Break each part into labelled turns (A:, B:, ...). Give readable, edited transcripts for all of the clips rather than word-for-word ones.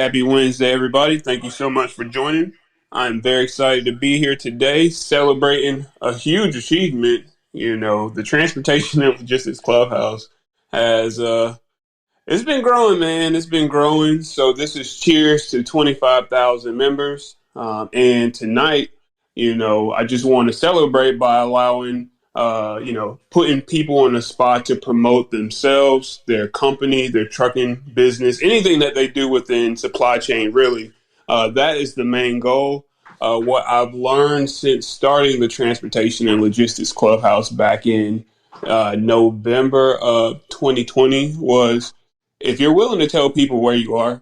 A: happy Wednesday, everybody. Thank you so much for joining. I'm very excited to be here today celebrating a huge achievement. The Transportation and Logistics Clubhouse has it's been growing, man. It's been growing. So this is cheers to 25,000 members. And tonight, I just want to celebrate by allowing, putting people on the spot to promote themselves, their company, their trucking business, anything that they do within supply chain, really. That is the main goal. What I've learned since starting the Transportation and Logistics Clubhouse back in November of 2020 was, if you're willing to tell people where you are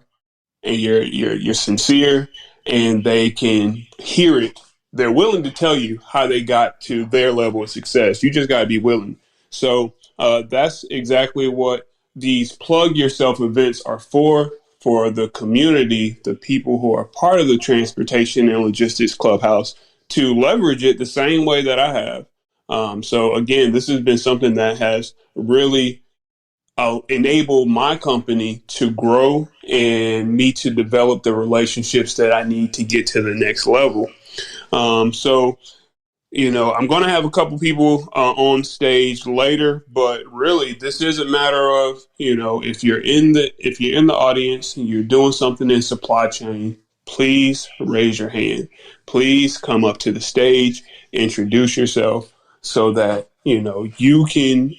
A: and you're sincere and they can hear it, they're willing to tell you how they got to their level of success. You just got to be willing. So that's exactly what these plug yourself events are for the community, the people who are part of the Transportation and Logistics Clubhouse, to leverage it the same way that I have. So again, this has been something that has really enable my company to grow and me to develop the relationships that I need to get to the next level. So I'm going to have a couple people on stage later, but really this is a matter of, if you're in the audience and you're doing something in supply chain, please raise your hand. Please come up to the stage, introduce yourself so that, you can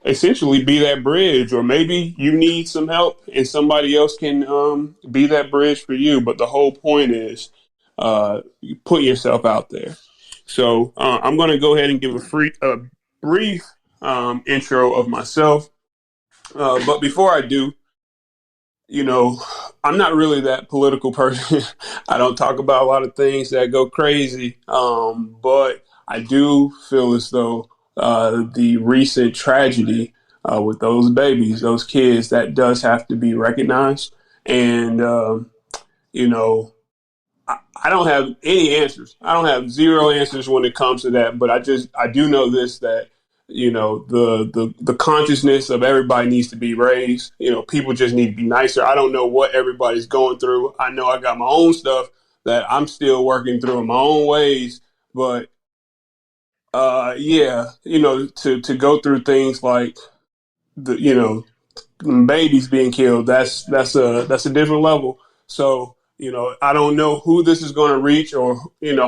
A: essentially be that bridge, or maybe you need some help and somebody else can be that bridge for you. But the whole point is you put yourself out there. So I'm going to go ahead and give a brief intro of myself. But before I do, I'm not really that political person. I don't talk about a lot of things that go crazy. But I do feel as though the recent tragedy with those babies, those kids, that does have to be recognized. And, I don't have any answers. I don't have zero answers when it comes to that. But I do know this, that, the consciousness of everybody needs to be raised. People just need to be nicer. I don't know what everybody's going through. I know I got my own stuff that I'm still working through in my own ways. But to go through things like babies being killed, that's a different level. So, I don't know who this is going to reach or,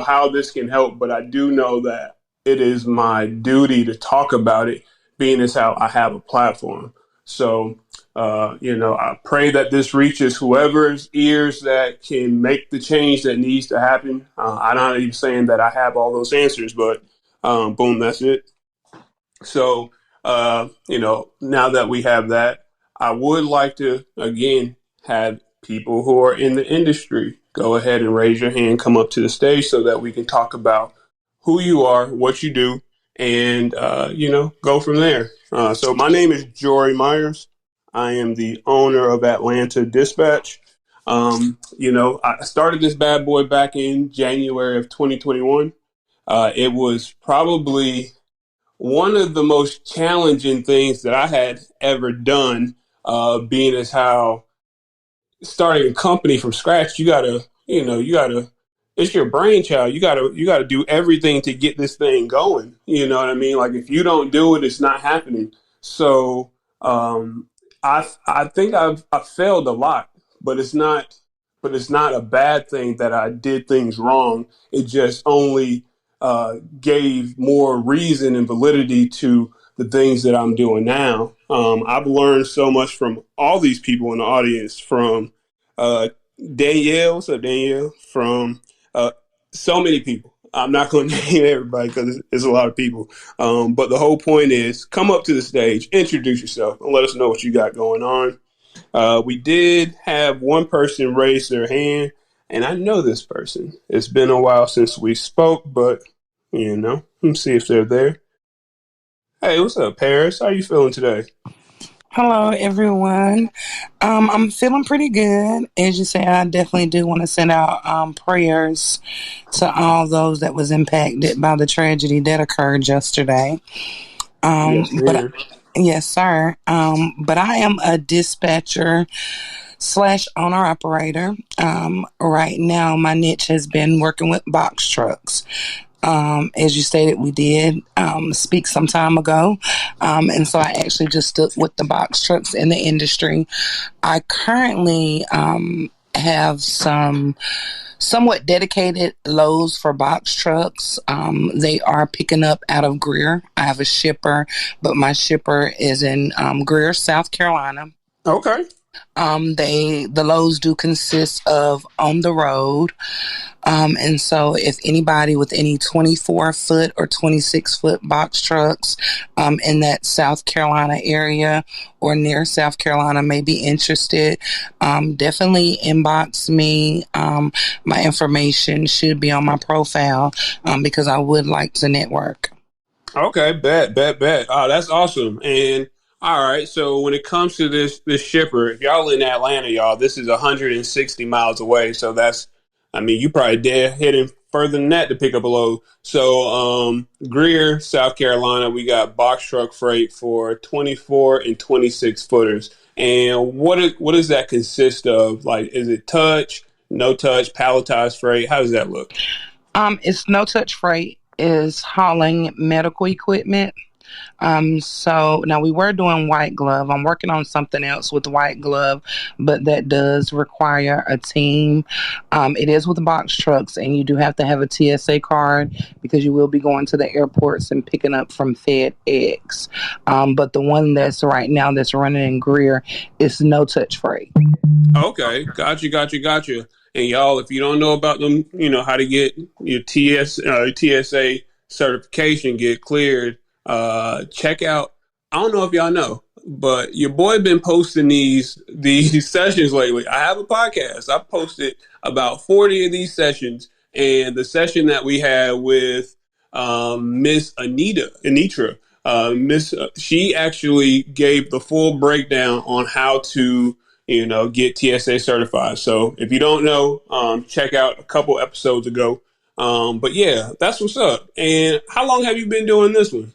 A: how this can help, but I do know that it is my duty to talk about it, being as how I have a platform. So, I pray that this reaches whoever's ears that can make the change that needs to happen. I'm not even saying that I have all those answers, but boom, that's it. So, now that we have that, I would like to, again, have people who are in the industry go ahead and raise your hand, come up to the stage so that we can talk about who you are, what you do, and, go from there. So my name is Jorie Myers. I am the owner of Atlanta Dispatch. I started this bad boy back in January of 2021. It was probably one of the most challenging things that I had ever done, being as how starting a company from scratch, it's your brainchild. You gotta do everything to get this thing going. You know what I mean? Like, if you don't do it, it's not happening. So, I think I've failed a lot, but it's not a bad thing that I did things wrong. It just only gave more reason and validity to the things that I'm doing now. I've learned so much from all these people in the audience, from Danielle, what's up, Danielle? From so many people. I'm not going to name everybody because it's a lot of people. But the whole point is, come up to the stage, introduce yourself, and let us know what you got going on. We did have one person raise their hand, and I know this person. It's been a while since we spoke, but, let's see if they're there. Hey, what's up, Paris? How you feeling today?
B: Hello, everyone. I'm feeling pretty good. As you say, I definitely do want to send out prayers to all those that was impacted by the tragedy that occurred yesterday.
A: Yes,
B: Yes, sir. But I am a dispatcher / owner operator. Right now, my niche has been working with box trucks. As you stated, we did speak some time ago. And so I actually just stuck with the box trucks in the industry. I currently have some somewhat dedicated loads for box trucks. They are picking up out of Greer. I have a shipper, but my shipper is in Greer, South Carolina.
A: Okay.
B: The loads do consist of on the road. And so if anybody with any 24-foot or 26-foot box trucks in that South Carolina area or near South Carolina may be interested, definitely inbox me. My information should be on my profile because I would like to network.
A: Okay, bet. Oh, that's awesome. And all right, so when it comes to this shipper, if y'all in Atlanta, y'all, this is 160 miles away. So that's, I mean, you probably dead heading further than that to pick up a load. So Greer, South Carolina, we got box truck freight for 24 and 26 footers. And what does that consist of? Like, is it touch, no touch, palletized freight? How does that look?
B: It's no touch freight. Is hauling medical equipment. So now we were doing white glove. I'm working on something else with white glove, but that does require a team. It is with box trucks, and you do have to have a TSA card because you will be going to the airports and picking up from FedEx. But the one that's right now that's running in Greer is no touch freight.
A: Okay, got you. And y'all, if you don't know about them, you know how to get your TSA certification, get cleared. Check out. I don't know if y'all know, but your boy been posting these sessions lately. I have a podcast. I posted about 40 of these sessions, and the session that we had with Miss Anitra, she actually gave the full breakdown on how to get TSA certified. So if you don't know, check out a couple episodes ago. But yeah, that's what's up. And how long have you been doing this one?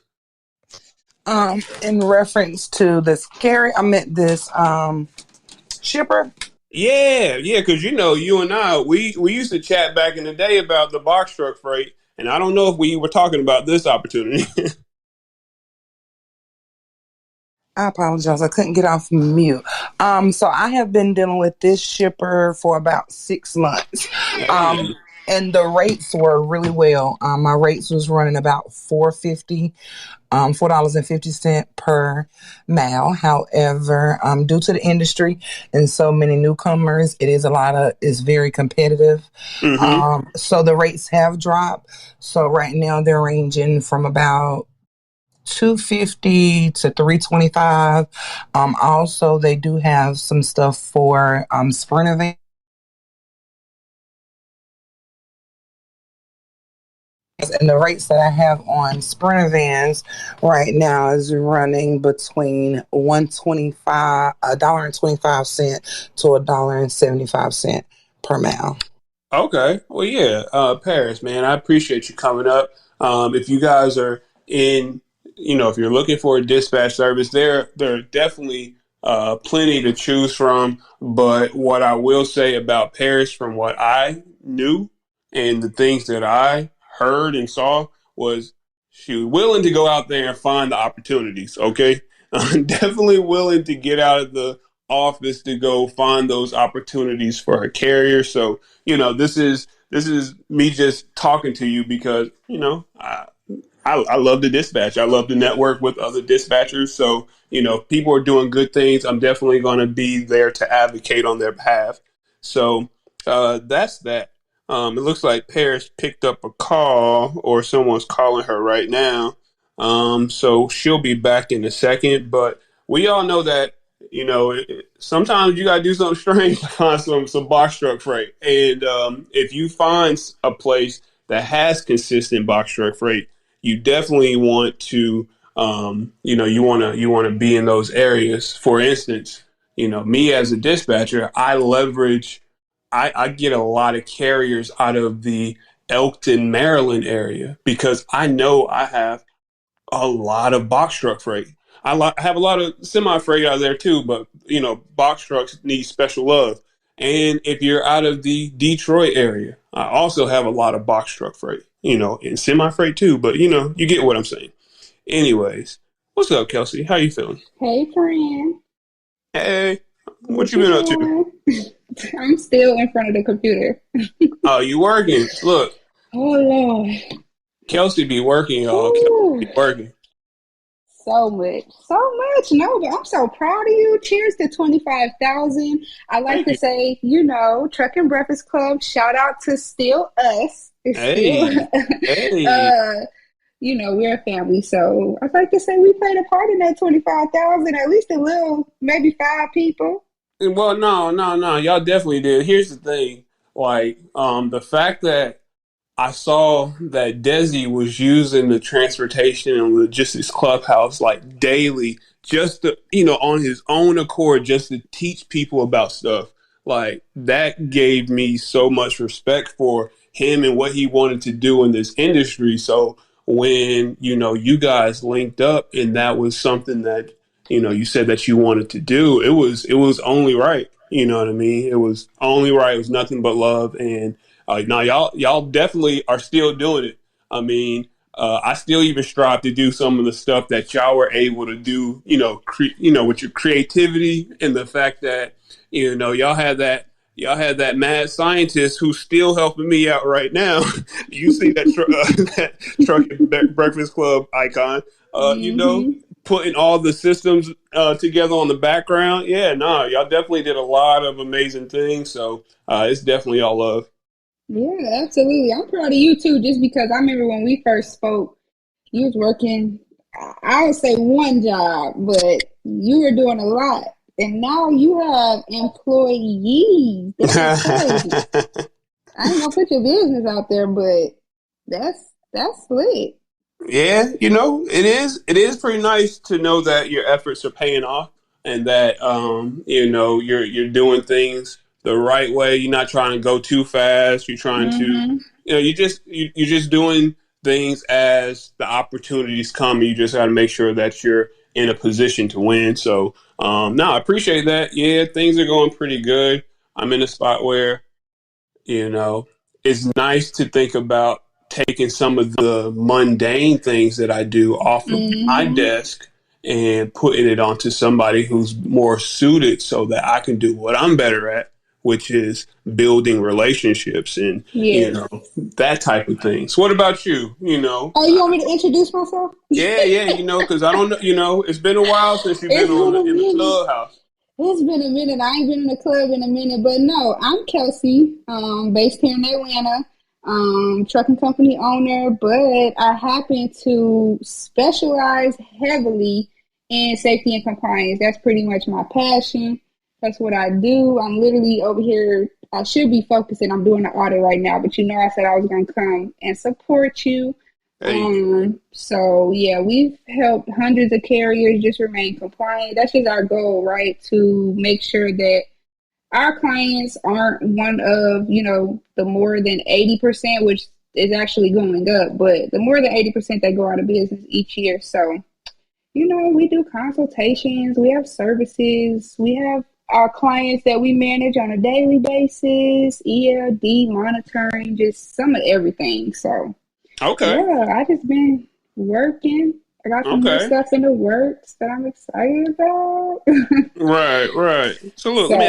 B: In reference to this I meant this shipper.
A: Yeah, because you and I, we used to chat back in the day about the box truck freight, and I don't know if we were talking about this opportunity.
B: I apologize. I couldn't get off mute. So I have been dealing with this shipper for about 6 months.
A: Hey.
B: And the rates were really well. My rates was running about $4.50 per mile. However, due to the industry and so many newcomers, it's very competitive.
A: Mm-hmm.
B: So the rates have dropped. So right now they're ranging from about $250 to $325. Also, they do have some stuff for sprinter vans. And the rates that I have on sprinter vans right now is running between $1.25 to $1.75 per mile.
A: Okay. Well, yeah, Paris, man, I appreciate you coming up. If you guys are if you're looking for a dispatch service, there are definitely plenty to choose from. But what I will say about Paris, from what I knew and the things that I heard and saw, was she was willing to go out there and find the opportunities. Okay. Definitely willing to get out of the office to go find those opportunities for her carrier. So, this is me just talking to you because, I love the dispatch. I love to network with other dispatchers. So, people are doing good things. I'm definitely going to be there to advocate on their behalf. So that's that. It looks like Paris picked up a call, or someone's calling her right now. So she'll be back in a second. But we all know that, sometimes you got to do something strange to find some box truck freight. And if you find a place that has consistent box truck freight, you definitely want to, you want to be in those areas. For instance, me as a dispatcher, I get a lot of carriers out of the Elkton, Maryland area because I know I have a lot of box truck freight. I have a lot of semi freight out there too, but box trucks need special love. And if you're out of the Detroit area, I also have a lot of box truck freight, and semi freight too. But you get what I'm saying. Anyways, what's up, Kelsie? How you feeling?
C: Hey, friend.
A: Hey, what you been up to?
C: I'm still in front of the computer.
A: Oh, you working? Look.
C: Oh, Lord.
A: Kelsie be working, y'all. Kelsie be working.
C: So much. No, but I'm so proud of you. Cheers to 25,000. I like to say, Truck and Breakfast Club, shout out to still us. It's
A: hey.
C: We're a family. So I'd like to say we played a part in that 25,000, at least a little, maybe 5 people.
A: Well, no. Y'all definitely did. Here's the thing. The fact that I saw that Desi was using the transportation and logistics clubhouse daily, just to, on his own accord, just to teach people about stuff. That gave me so much respect for him and what he wanted to do in this industry. So when, you guys linked up and that was something that, you said that you wanted to do, it was only right. You know what I mean? It was only right. It was nothing but love. And now y'all definitely are still doing it. I mean, I still even strive to do some of the stuff that y'all were able to do, with your creativity and the fact that, y'all had that mad scientist who's still helping me out right now. You see that, that Truck and Breakfast Club icon, putting all the systems together on the background. Yeah, y'all definitely did a lot of amazing things. So it's definitely all love.
C: Yeah, absolutely. I'm proud of you too, just because I remember when we first spoke, you was working, I would say one job, but you were doing a lot. And now you have employees. That's crazy. I ain't gonna put your business out there, but that's lit.
A: Yeah, it is pretty nice to know that your efforts are paying off and that you're doing things the right way. You're not trying to go too fast. You're trying to you're just doing things as the opportunities come. You just got to make sure that you're in a position to win. So I appreciate that. Yeah, things are going pretty good. I'm in a spot where it's nice to think about taking some of the mundane things that I do off of my desk and putting it onto somebody who's more suited so that I can do what I'm better at, which is building relationships and, that type of thing. So what about you?
C: Oh, you want me to introduce myself?
A: Yeah, because I don't know, it's been a while since you've been in the clubhouse.
C: It's been a minute. I ain't been in the club in a minute, but no, I'm Kelsie, based here in Atlanta, trucking company owner, but I happen to specialize heavily in safety and compliance. That's pretty much my passion. That's what I do. I'm literally over here. I should be focusing. I'm doing the audit right now, but I said I was going to come and support you.
A: Hey.
C: So yeah, we've helped hundreds of carriers just remain compliant. That's just our goal, right? To make sure that our clients aren't one of, the more than 80%, which is actually going up, but the more than 80% that go out of business each year. So, we do consultations, we have services, we have our clients that we manage on a daily basis, ELD monitoring, just some of everything. So
A: okay.
C: Yeah, I just been working. I got some new stuff in the works that I'm excited about.
A: Right. So look, let me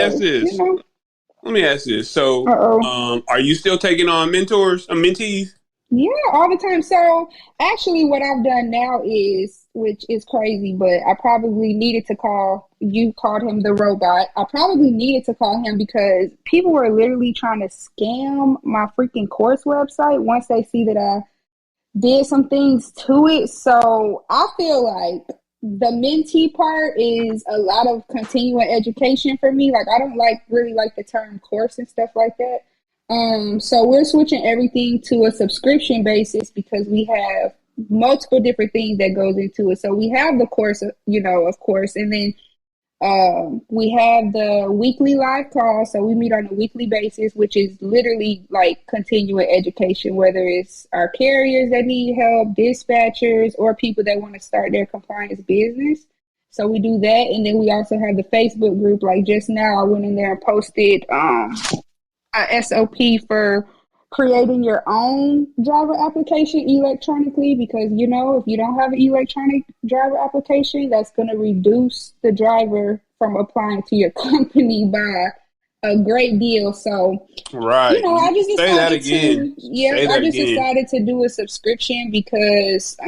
A: ask this. So, are you still taking on mentees?
C: Yeah, all the time. So actually what I've done now is, which is crazy, but I probably needed to you called him the robot. I probably needed to call him because people were literally trying to scam my freaking course website once they see that I did some things to it. So I feel like the mentee part is a lot of continuing education for me. I don't really like the term course and stuff like that. So we're switching everything to a subscription basis because we have multiple different things that goes into it. So we have the course, of course, and then we have the weekly live call. So we meet on a weekly basis, which is literally continuing education, whether it's our carriers that need help, dispatchers, or people that want to start their compliance business. So we do that, and then we also have the Facebook group. Like just now, I went in there and posted a SOP for creating your own driver application electronically, because if you don't have an electronic driver application, that's going to reduce the driver from applying to your company by a great deal. So
A: right,
C: I just decided
A: say that again.
C: Decided to do a subscription because I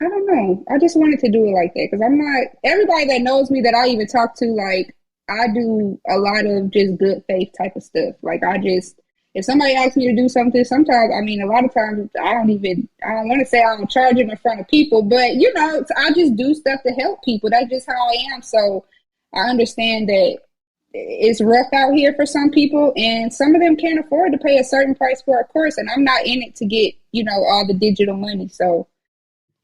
C: don't know, I just wanted to do it like that, because I'm not, everybody that knows me that I even talk to, like, I do a lot of just good faith type of stuff. Like, if somebody asks me to do something, sometimes, a lot of times, I don't want to say I don't charge them in front of people, but, I just do stuff to help people. That's just how I am. So I understand that it's rough out here for some people, and some of them can't afford to pay a certain price for a course, and I'm not in it to get, all the digital money. So,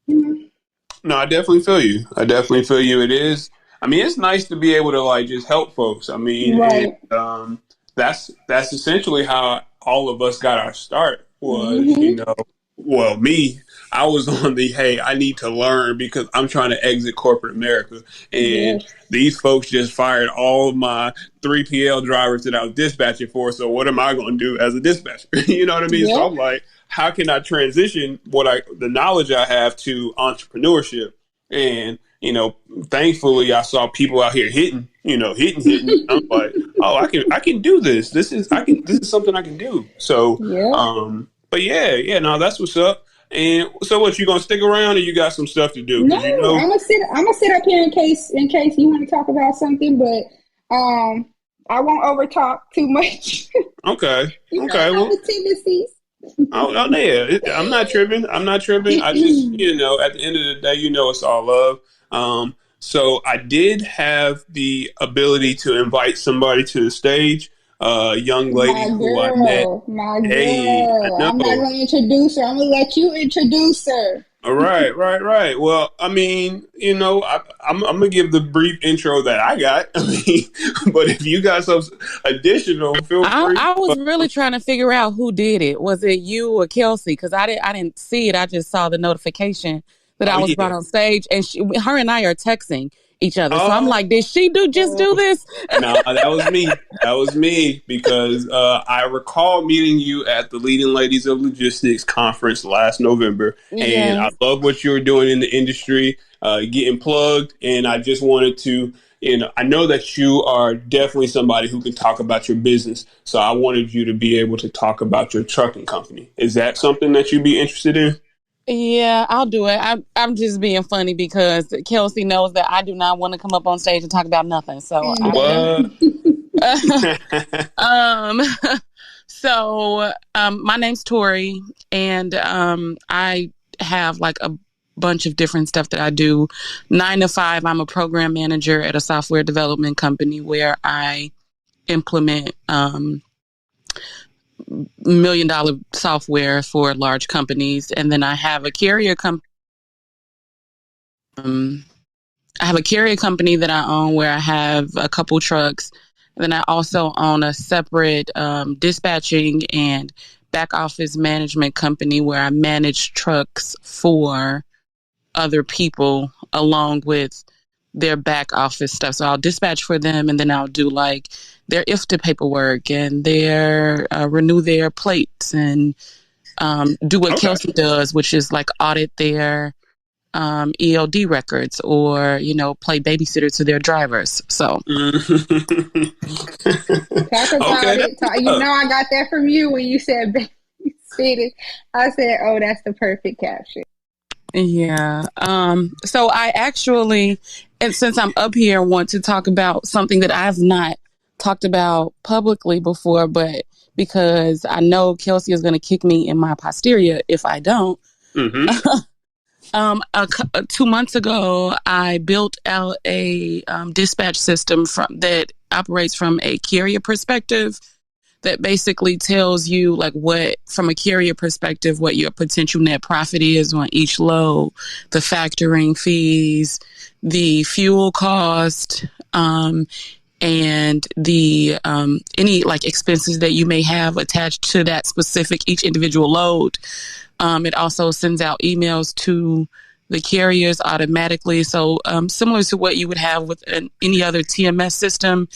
A: No, I definitely feel you. It is. It's nice to be able to like just help folks.
C: Right.
A: And, that's essentially how all of us got our start was, me, I was on the, hey, I need to learn because I'm trying to exit corporate America. And these folks just fired all of my 3PL drivers that I was dispatching for. So what am I going to do as a dispatcher? You know what I mean?
C: Yeah.
A: So I'm like, how can I transition the knowledge I have to entrepreneurship? And, thankfully I saw people out here hitting. I'm like, oh, I can do this. This is something I can do. So, but no, that's what's up. And so what, you going to stick around or you got some stuff to do?
C: No, I'm going to sit up here in case you want to talk about something, but, I won't over talk too much.
A: Okay.
C: Well, tendencies.
A: Oh, yeah. I'm not tripping. I just, at the end of the day, it's all love. So I did have the ability to invite somebody to the stage, a young lady who I met.
C: My girl. Hey, I'm not going to introduce her. I'm going to let you introduce her.
A: All right. Well, I'm going to give the brief intro that I got. But if you got some additional, feel free.
D: I was really trying to figure out who did it. Was it you or Kelsie? Because I didn't see it. I just saw the notification that I was brought on stage, and her and I are texting each other. So I'm like, did she just do this?
A: No, that was me. That was me because I recall meeting you at the Leading Ladies of Logistics conference last November. And I love what you were doing in the industry, getting plugged. And I just wanted to, I know that you are definitely somebody who can talk about your business. So I wanted you to be able to talk about your trucking company. Is that something that you'd be interested in?
D: Yeah, I'll do it. I'm just being funny because Kelsie knows that I do not want to come up on stage and talk about nothing. So, my name's Torie, and I have like a bunch of different stuff that I do. 9 to 5, I'm a program manager at a software development company where I implement $1 million software for large companies. And then I have a carrier company. I have a carrier company that I own where I have a couple trucks. And then I also own a separate dispatching and back office management company where I manage trucks for other people along with their back office stuff. So I'll dispatch for them, and then I'll do like their IFTA paperwork and their renew their plates and do what Kelsie does, which is like audit their ELD records or, play babysitter to their drivers. So
C: talk about it. I got that from you when you said babysitter. I said, oh, that's the perfect caption.
D: Yeah. So I actually, and since I'm up here, want to talk about something that I've not talked about publicly before, but because I know Kelsie is going to kick me in my posterior if I don't. Mm-hmm. 2 months ago, I built out a dispatch system that operates from a carrier perspective. That basically tells you like what, from a carrier perspective, what your potential net profit is on each load, the factoring fees, the fuel cost, and the any like expenses that you may have attached to that specific each individual load. It also sends out emails to the carriers automatically. So similar to what you would have with any other TMS system,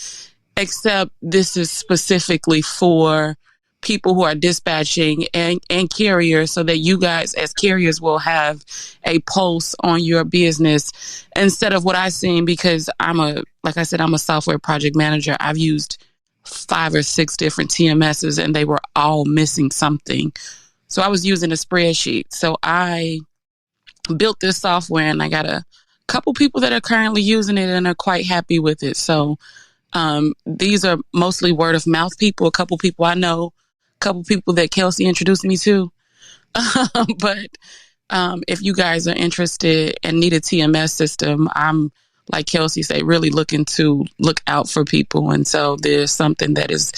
D: except this is specifically for people who are dispatching and carriers, so that you guys as carriers will have a pulse on your business instead of what I've seen, because like I said, I'm a software project manager. I've used 5 or 6 different TMSs and they were all missing something. So I was using a spreadsheet. So I built this software and I got a couple people that are currently using it and are quite happy with it. So these are mostly word of mouth people, a couple people I know, a couple people that Kelsie introduced me to. But if you guys are interested and need a TMS system, I'm, like Kelsie say, really looking to look out for people. And so there's something that is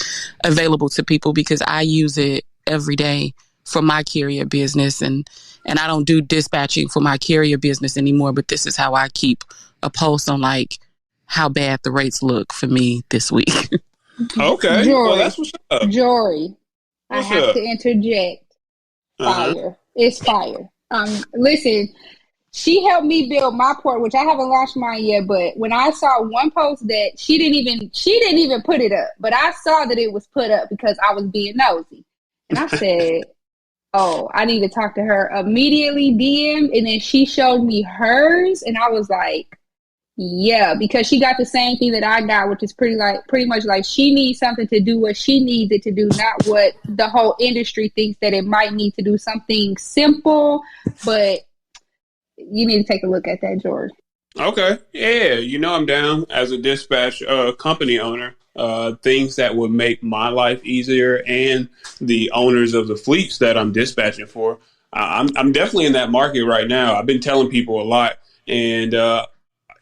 D: available to people because I use it every day for my carrier business. And I don't do dispatching for my carrier business anymore, but this is how I keep a pulse on like how bad the rates look for me this week.
A: Okay.
C: Jorie,
A: well, that's what's up.
C: Jorie,
A: What's
C: I have
A: up?
C: to interject. Fire.
A: Uh-huh.
C: It's fire. Listen, she helped me build my portal, which I haven't launched mine yet, but when I saw one post that she didn't even put it up, but I saw that it was put up because I was being nosy. And I said, oh, I need to talk to her immediately, DM, and then she showed me hers, and I was like, yeah, because she got the same thing that I got, which is pretty much like she needs something to do what she needs it to do, not what the whole industry thinks that it might need to do. Something simple, but you need to take a look at that, George.
A: Okay. Yeah, I'm down as a dispatch company owner. Things that would make my life easier and the owners of the fleets that I'm dispatching for. I'm definitely in that market right now. I've been telling people a lot, and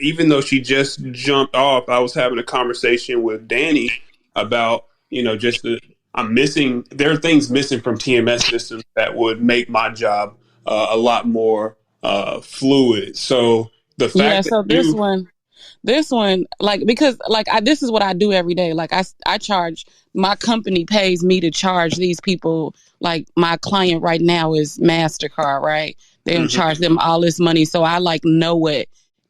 A: even though she just jumped off, I was having a conversation with Danny about, there are things missing from TMS systems that would make my job a lot more fluid. So the fact
D: so this one, like, because like this is what I do every day. Like I charge, my company pays me to charge these people. Like my client right now is MasterCard, right? They don't charge them all this money. So I like know what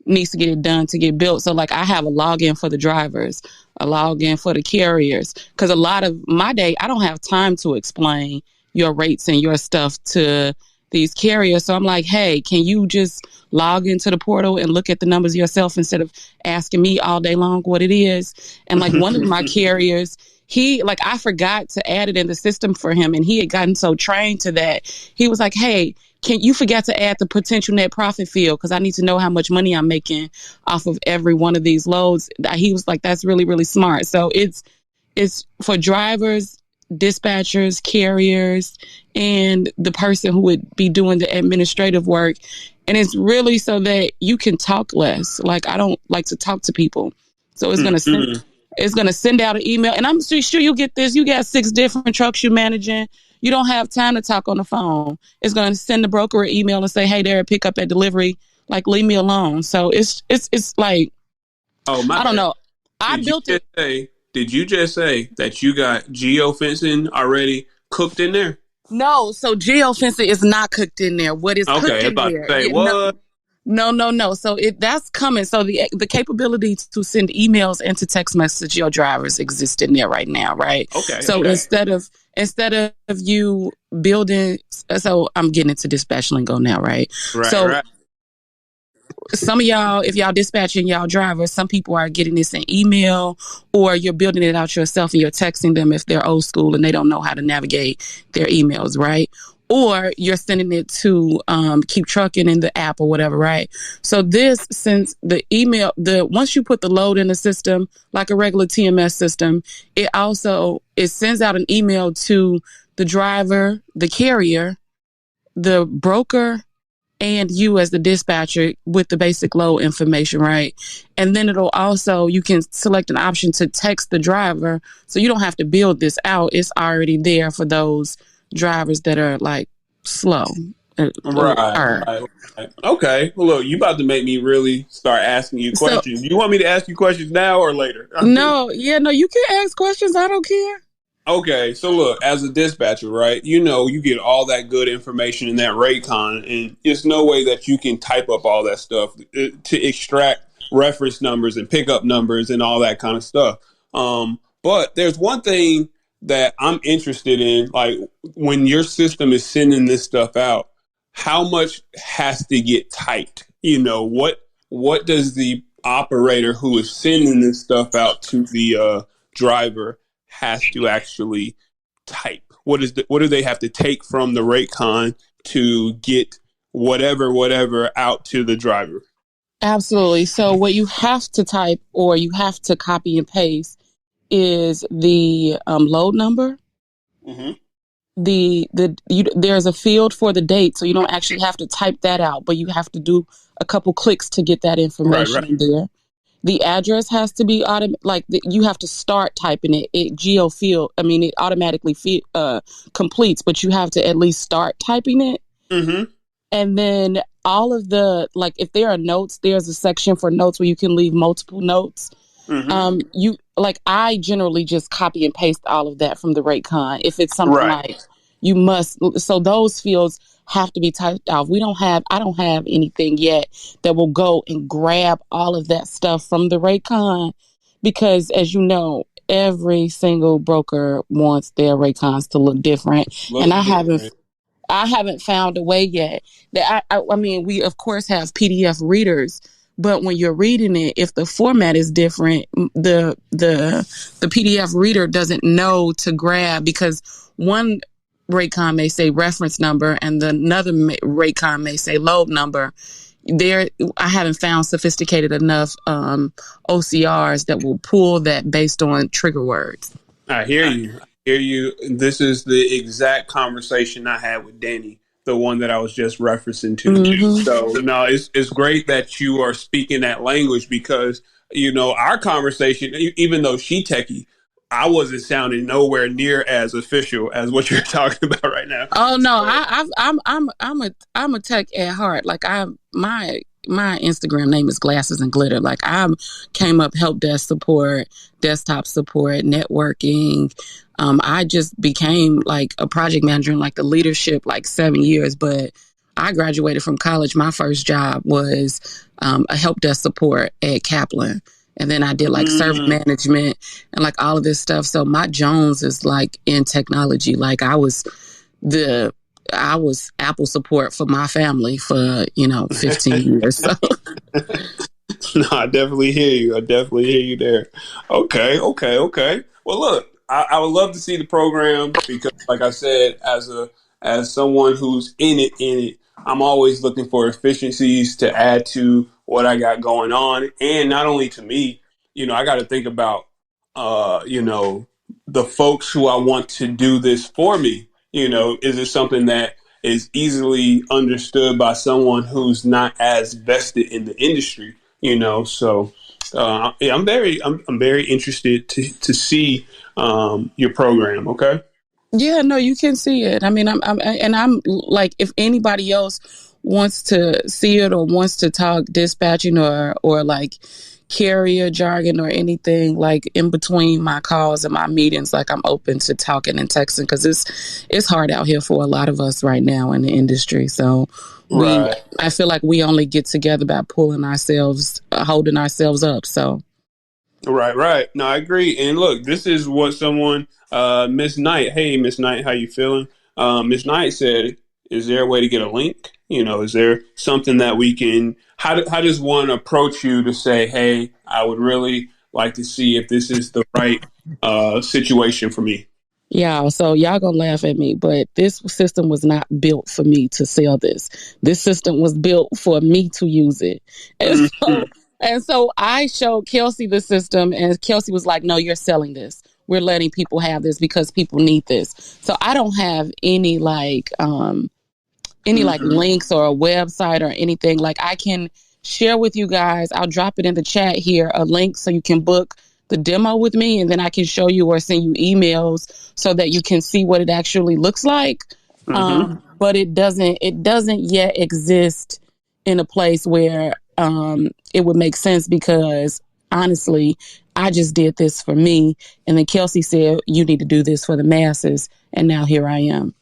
D: needs to get it done to get built. So like I have a login for the drivers, a login for the carriers, because a lot of my day, I don't have time to explain your rates and your stuff to these carriers. So I'm like, hey, can you just log into the portal and look at the numbers yourself instead of asking me all day long what it is? And like one of my carriers, I forgot to add it in the system for him, and he had gotten so trained to that. He was like, hey, can you forget to add the potential net profit field? Because I need to know how much money I'm making off of every one of these loads. He was like, that's really, really smart. So it's for drivers, dispatchers, carriers, and the person who would be doing the administrative work. And it's really so that you can talk less. Like I don't like to talk to people. So it's going to send out an email, and I'm sure you'll get this. You got 6 different trucks you're managing. You don't have time to talk on the phone. It's going to send the broker an email and say, hey, there, pick up at delivery. Like, leave me alone. So it's like, I don't know. I built it.
A: Did you just say that you got geofencing already cooked in there?
D: No. So geofencing is not cooked in there. What is cooked in there?
A: Say, what?
D: No. So that's coming. So the capability to send emails and to text message your drivers exist in there right now, right?
A: Okay.
D: So instead of you building, so I'm getting into dispatch lingo now, right?
A: Right.
D: Some of y'all, if y'all dispatching y'all drivers, some people are getting this in email, or you're building it out yourself and you're texting them if they're old school and they don't know how to navigate their emails, right? Or you're sending it to Keep Trucking in the app or whatever, right? So since the email, once you put the load in the system, like a regular TMS system, it sends out an email to the driver, the carrier, the broker, and you as the dispatcher with the basic load information, right? And then you can select an option to text the driver, so you don't have to build this out. It's already there for those drivers that are like slow.
A: Right. Okay. Well, look, you about to make me really start asking you questions. You want me to ask you questions now or later?
D: No, you can ask questions. I don't care.
A: Okay, so look, as a dispatcher, right, you get all that good information in that Raycon, and there's no way that you can type up all that stuff to extract reference numbers and pickup numbers and all that kind of stuff. But there's one thing that I'm interested in, like when your system is sending this stuff out, how much has to get typed? What does the operator who is sending this stuff out to the driver has to actually type? What do they have to take from the Raycon to get whatever out to the driver?
D: Absolutely. So what you have to type or you have to copy and paste is the load number.
A: Mm-hmm.
D: There's a field for the date, so you don't actually have to type that out, but you have to do a couple clicks to get that information in there. The address has to be you have to start typing it. It automatically completes, but you have to at least start typing it.
A: Mm-hmm.
D: And then all of the, if there are notes, there's a section for notes where you can leave multiple notes.
A: Mm-hmm.
D: I generally just copy and paste all of that from the Raycon. If it's something like you must, so those fields have to be typed out. I don't have anything yet that will go and grab all of that stuff from the Raycon, because as you know, every single broker wants their Raycons to look different. I haven't found a way yet that we of course have PDF readers, but when you're reading it, if the format is different, the PDF reader doesn't know to grab, because one Raycon may say reference number and another Raycon may say load number. I haven't found sophisticated enough OCRs that will pull that based on trigger words.
A: I hear you. This is the exact conversation I had with Danny, the one that I was just referencing to.
D: Mm-hmm.
A: So no, it's great that you are speaking that language, because our conversation, even though she techie, I wasn't sounding nowhere near as official as what you're talking about right now.
D: Oh no, I'm a tech at heart. My Instagram name is Glasses and Glitter. I came up help desk support, desktop support, networking. I just became a project manager in the leadership 7 years, but I graduated from college. My first job was a help desk support at Kaplan. And then I did server management and all of this stuff. So my Jones is in technology. I was Apple support for my family for 15 years. So.
A: No, I definitely hear you there. Okay. Well, look, I would love to see the program, because, like I said, as someone who's in it, I'm always looking for efficiencies to add to what I got going on. And not only to me, I got to think about, the folks who I want to do this for me. Is it something that is easily understood by someone who's not as vested in the industry? So I'm very interested to see your program. Okay.
D: Yeah, no, you can see it. I'm if anybody else wants to see it or wants to talk dispatching or carrier jargon or anything in between my calls and my meetings, I'm open to talking and texting, because it's hard out here for a lot of us right now in the industry. So I feel like we only get together by holding ourselves up. So.
A: Right. No, I agree. And look, this is what someone, Miss Knight. Hey, Miss Knight, how you feeling? Miss Knight said, is there a way to get a link? Is there something that we can, how does one approach you to say, hey, I would really like to see if this is the right situation for me?
D: Yeah, so y'all gonna laugh at me, but this system was not built for me to sell this. This system was built for me to use it. And so I showed Kelsie the system, and Kelsie was like, no, you're selling this. We're letting people have this because people need this. So I don't have any links or a website or anything. I can share with you guys, I'll drop it in the chat here, a link so you can book the demo with me, and then I can show you or send you emails so that you can see what it actually looks like. But it doesn't yet exist in a place where it would make sense, because honestly, I just did this for me. And then Kelsie said, you need to do this for the masses. And now here I am.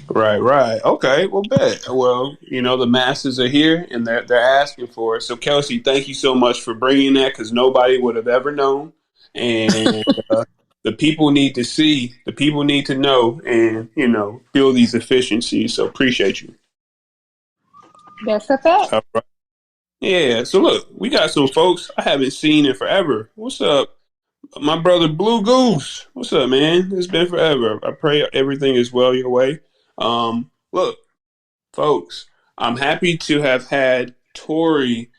A: Right. Okay, well, bet. Well, the masses are here and they're asking for it. So, Kelsie, thank you so much for bringing that, because nobody would have ever known. And the people need to see, the people need to know, and, feel these efficiencies. So, appreciate you.
C: That's a fact.
A: All right. Yeah, so look, we got some folks I haven't seen in forever. What's up? My brother Blue Goose. What's up, man? It's been forever. I pray everything is well your way. Look, folks, I'm happy to have had Torie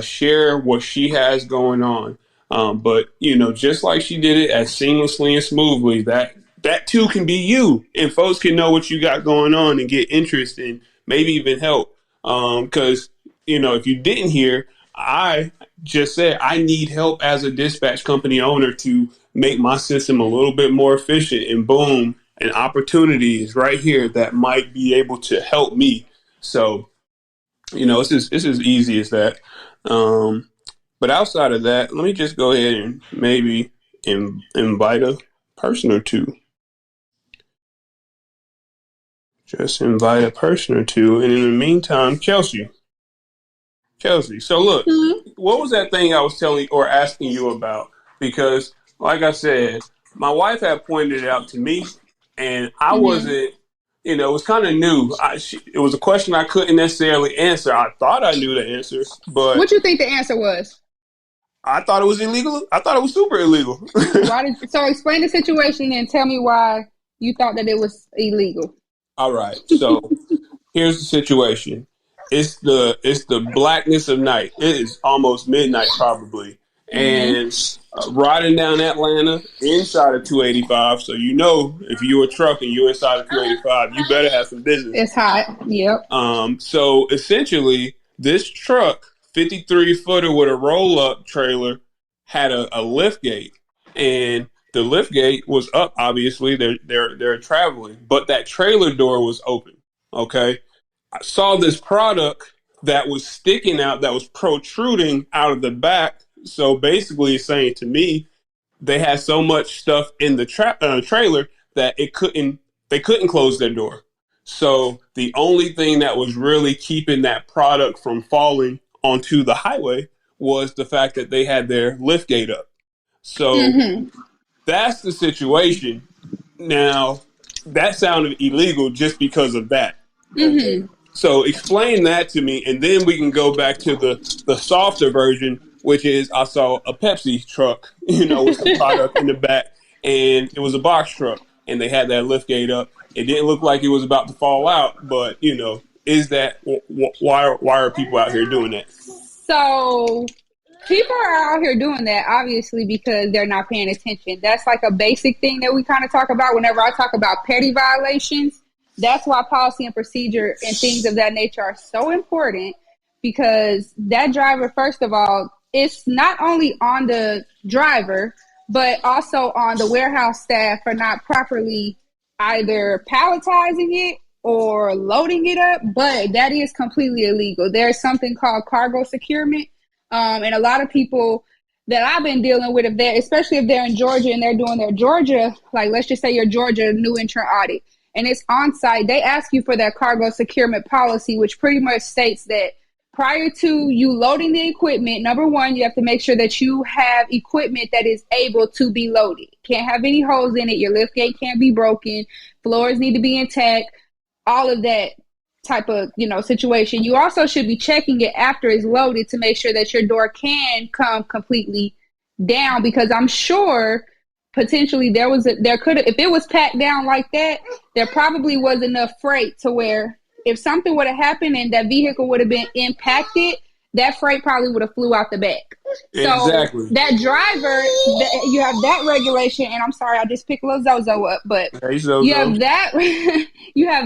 A: share what she has going on. But just like she did it as seamlessly and smoothly, that too can be you, and folks can know what you got going on and get interest and maybe even help. Because if you didn't hear, I just said I need help as a dispatch company owner to make my system a little bit more efficient, and boom, an opportunity is right here that might be able to help me. So, it's as easy as that. But outside of that, let me just go ahead and maybe invite a person or two. Just invite a person or two. And in the meantime, Kelsie. So look, what was that thing I was telling or asking you about? Because, like I said, my wife had pointed it out to me, and I wasn't, it was kind of new. It was a question I couldn't necessarily answer. I thought I knew the answer, but
C: what you think the answer was?
A: I thought it was illegal. I thought it was super illegal.
C: So explain the situation and tell me why you thought that it was illegal.
A: All right. So here's the situation. It's the blackness of night. It is almost midnight probably. And riding down Atlanta inside of 285. So if you're a truck and you're inside of 285, you better have some business.
C: It's hot. Yep.
A: So essentially, this truck, 53-footer with a roll-up trailer, had a lift gate, and the lift gate was up. Obviously, they're traveling, but that trailer door was open. Okay, I saw this product that was sticking out, that was protruding out of the back. So basically, it's saying to me, they had so much stuff in the trailer that they couldn't close their door. So the only thing that was really keeping that product from falling onto the highway was the fact that they had their lift gate up. So that's the situation. Now, that sounded illegal just because of that. Okay. So explain that to me, and then we can go back to the softer version, which is I saw a Pepsi truck, with some product in the back, and it was a box truck, and they had that lift gate up. It didn't look like it was about to fall out, but is that why are people out here doing that?
C: So people are out here doing that obviously because they're not paying attention. That's like a basic thing that we kind of talk about whenever I talk about petty violations. That's why policy and procedure and things of that nature are so important, because that driver, first of all, it's not only on the driver, but also on the warehouse staff for not properly either palletizing it or loading it up, but that is completely illegal. There's something called cargo securement, and a lot of people that I've been dealing with, especially if they're in Georgia and they're doing their Georgia, like let's just say your Georgia new entrant audit, and it's on site, they ask you for that cargo securement policy, which pretty much states that prior to you loading the equipment, number one, you have to make sure that you have equipment that is able to be loaded. Can't have any holes in it. Your lift gate can't be broken. Floors need to be intact. All of that type of, situation. You also should be checking it after it's loaded to make sure that your door can come completely down, because I'm sure potentially if it was packed down like that, there probably was enough freight to where if something would have happened and that vehicle would have been impacted, that freight probably would have flew out the back.
A: Exactly.
C: So that driver, you have that regulation, and I'm sorry, I just picked Lil Zozo up, but you have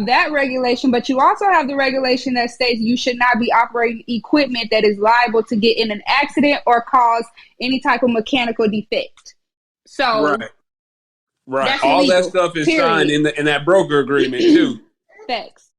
C: that regulation, but you also have the regulation that states you should not be operating equipment that is liable to get in an accident or cause any type of mechanical defect. So
A: right, all
C: illegal,
A: that stuff is
C: period.
A: signed in that broker agreement too.
C: Facts.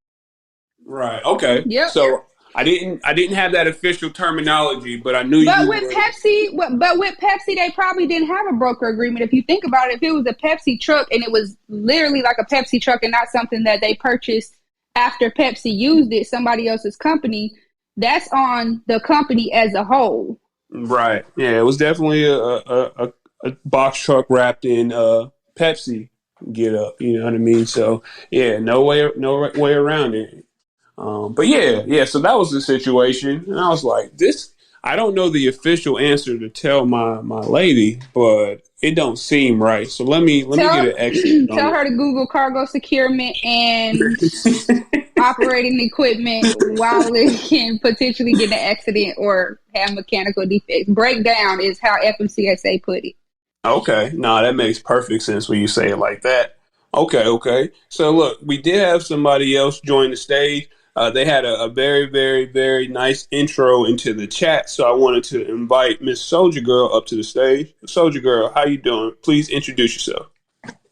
A: Right. Okay.
C: Yep.
A: So I didn't have that official terminology, but I knew
C: But
A: you
C: with
A: were.
C: Pepsi, they probably didn't have a broker agreement. If you think about it, if it was a Pepsi truck and it was literally like a Pepsi truck and not something that they purchased after Pepsi used it, somebody else's company, that's on the company as a whole.
A: Right. Yeah, it was definitely a box truck wrapped in Pepsi get up. You know what I mean? So yeah, no way around it. But yeah. So that was the situation, and I was like, this. I don't know the official answer to tell my lady, but it don't seem right. So let me get
C: Tell
A: an expert on
C: tell her to Google cargo securement and
A: it.
C: operating equipment while it can potentially get in an accident or have mechanical defects. Breakdown is how FMCSA put it.
A: Okay, no, that makes perfect sense when you say it like that. Okay. So look, we did have somebody else join the stage. They had a very, very, very nice intro into the chat, so I wanted to invite Miss Soldier Girl up to the stage. Soldier Girl, how you doing? Please introduce yourself.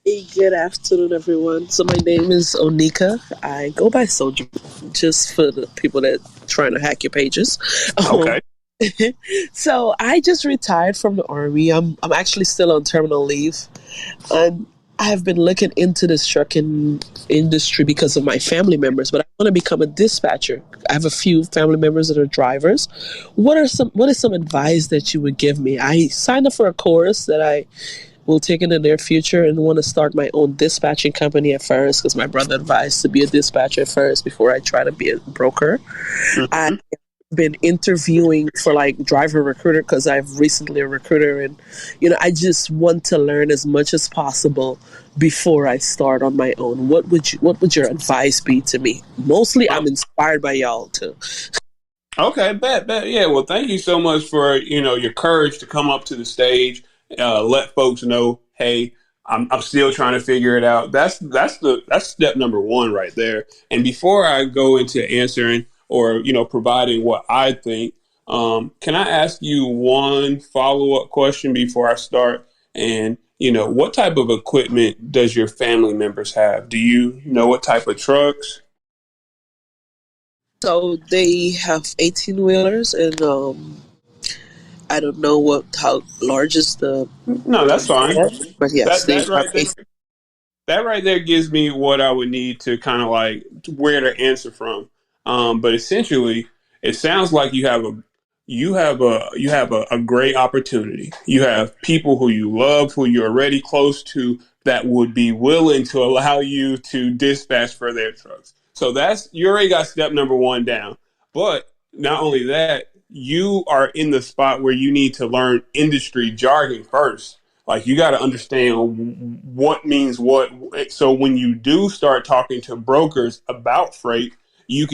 E: Hey, good afternoon, everyone. So my name is Onika. I go by Soldier, just for the people that trying to hack your pages.
A: Okay.
E: So I just retired from the Army. I'm actually still on terminal leave, and I have been looking into this trucking industry because of my family members. But I want to become a dispatcher. I have a few family members that are drivers. What is some advice that you would give me? I signed up for a course that I will take in the near future and want to start my own dispatching company at first because my brother advised to be a dispatcher first before I try to be a broker.
A: Mm-hmm.
E: I've been interviewing for like driver recruiter because I've recently a recruiter, and I just want to learn as much as possible before I start on my own. What would your advice be to me? Mostly I'm inspired by y'all too.
A: Okay, bet. Yeah, well, thank you so much for your courage to come up to the stage, let folks know, hey, I'm still trying to figure it out. That's step number one right there. And before I go into answering or providing what I think, can I ask you one follow up question before I start? And what type of equipment does your family members have? Do you know what type of trucks?
E: So they have 18-wheelers, and I don't know how large is the.
A: No, that's fine.
E: But yes,
A: That
E: they
A: that
E: have
A: right there. That right there gives me what I would need to kind of like where to answer from. But essentially, it sounds like you have a great opportunity. You have people who you love, who you're already close to, that would be willing to allow you to dispatch for their trucks. So you already got step number one down. But not only that, you are in the spot where you need to learn industry jargon first. Like you got to understand what means what. So when you do start talking to brokers about freight, you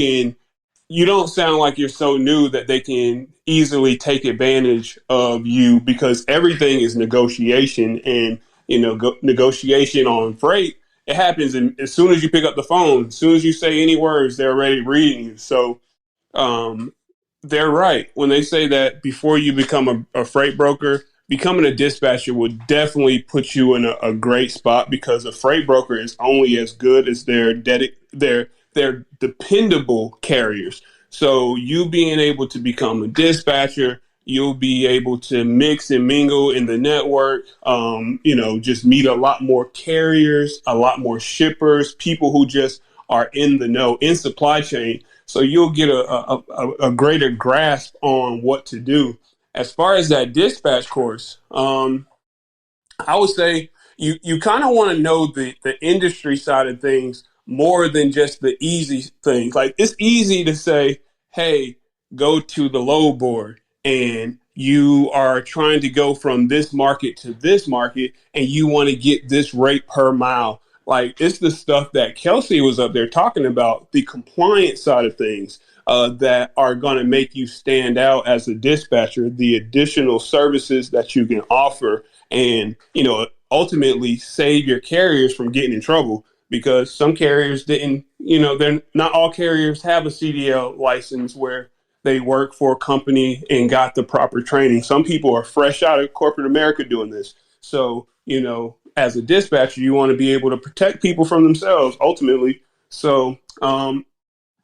A: don't sound like you're so new that they can easily take advantage of you because everything is negotiation, and negotiation on freight. It happens as soon as you pick up the phone, as soon as you say any words, they're already reading you. So um, they're right when they say that before you become a freight broker, becoming a dispatcher would definitely put you in a great spot because a freight broker is only as good as their dependable carriers. So you being able to become a dispatcher, you'll be able to mix and mingle in the network. Just meet a lot more carriers, a lot more shippers, people who just are in the know in supply chain. So you'll get a greater grasp on what to do. As far as that dispatch course, I would say you kind of want to know the industry side of things more than just the easy things. Like it's easy to say, hey, go to the low board, and you are trying to go from this market to this market and you want to get this rate per mile. Like it's the stuff that Kelsie was up there talking about, the compliance side of things that are going to make you stand out as a dispatcher, the additional services that you can offer, and ultimately save your carriers from getting in trouble, because some carriers didn't, they're not all carriers have a CDL license where they work for a company and got the proper training. Some people are fresh out of corporate America doing this. So as a dispatcher, you want to be able to protect people from themselves ultimately. So I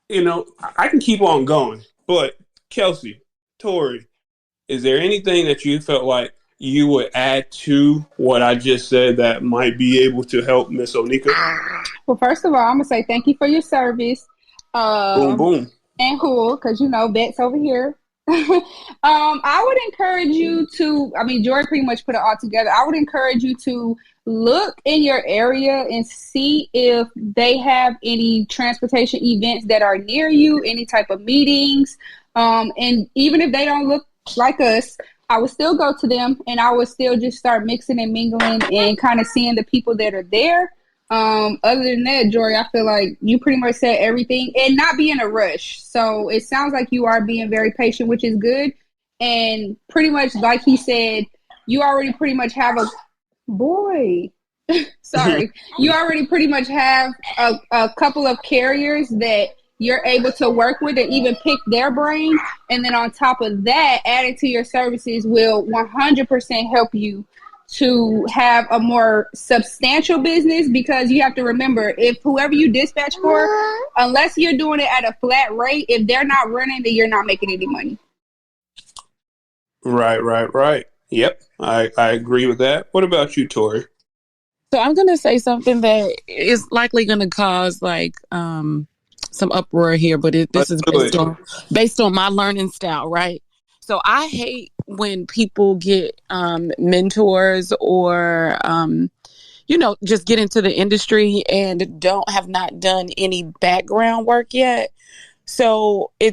A: can keep on going, But Kelsie, Torie, is there anything that you felt like you would add to what I just said that might be able to help Miss Onika?
C: Well, first of all, I'm gonna say thank you for your service.
A: Boom, boom.
C: And who, because Bet's over here. I would encourage you to, Jorie pretty much put it all together. I would encourage you to look in your area and see if they have any transportation events that are near you, any type of meetings. And even if they don't look like us, I would still go to them and I would still just start mixing and mingling and kind of seeing the people that are there. Other than that, Jorie, I feel like you pretty much said everything and not be in a rush. So it sounds like you are being very patient, which is good. And pretty much like he said, you already pretty much have you already pretty much have a couple of carriers that you're able to work with and even pick their brain. And then on top of that, adding to your services will 100% help you to have a more substantial business, because you have to remember, if whoever you dispatch for, unless you're doing it at a flat rate, if they're not running, then you're not making any money.
A: Right. Yep, I agree with that. What about you, Torie?
D: So I'm going to say something that is likely going to cause some uproar here, but this is based on my learning style, right? So I hate when people get mentors or, just get into the industry and have not done any background work yet. So I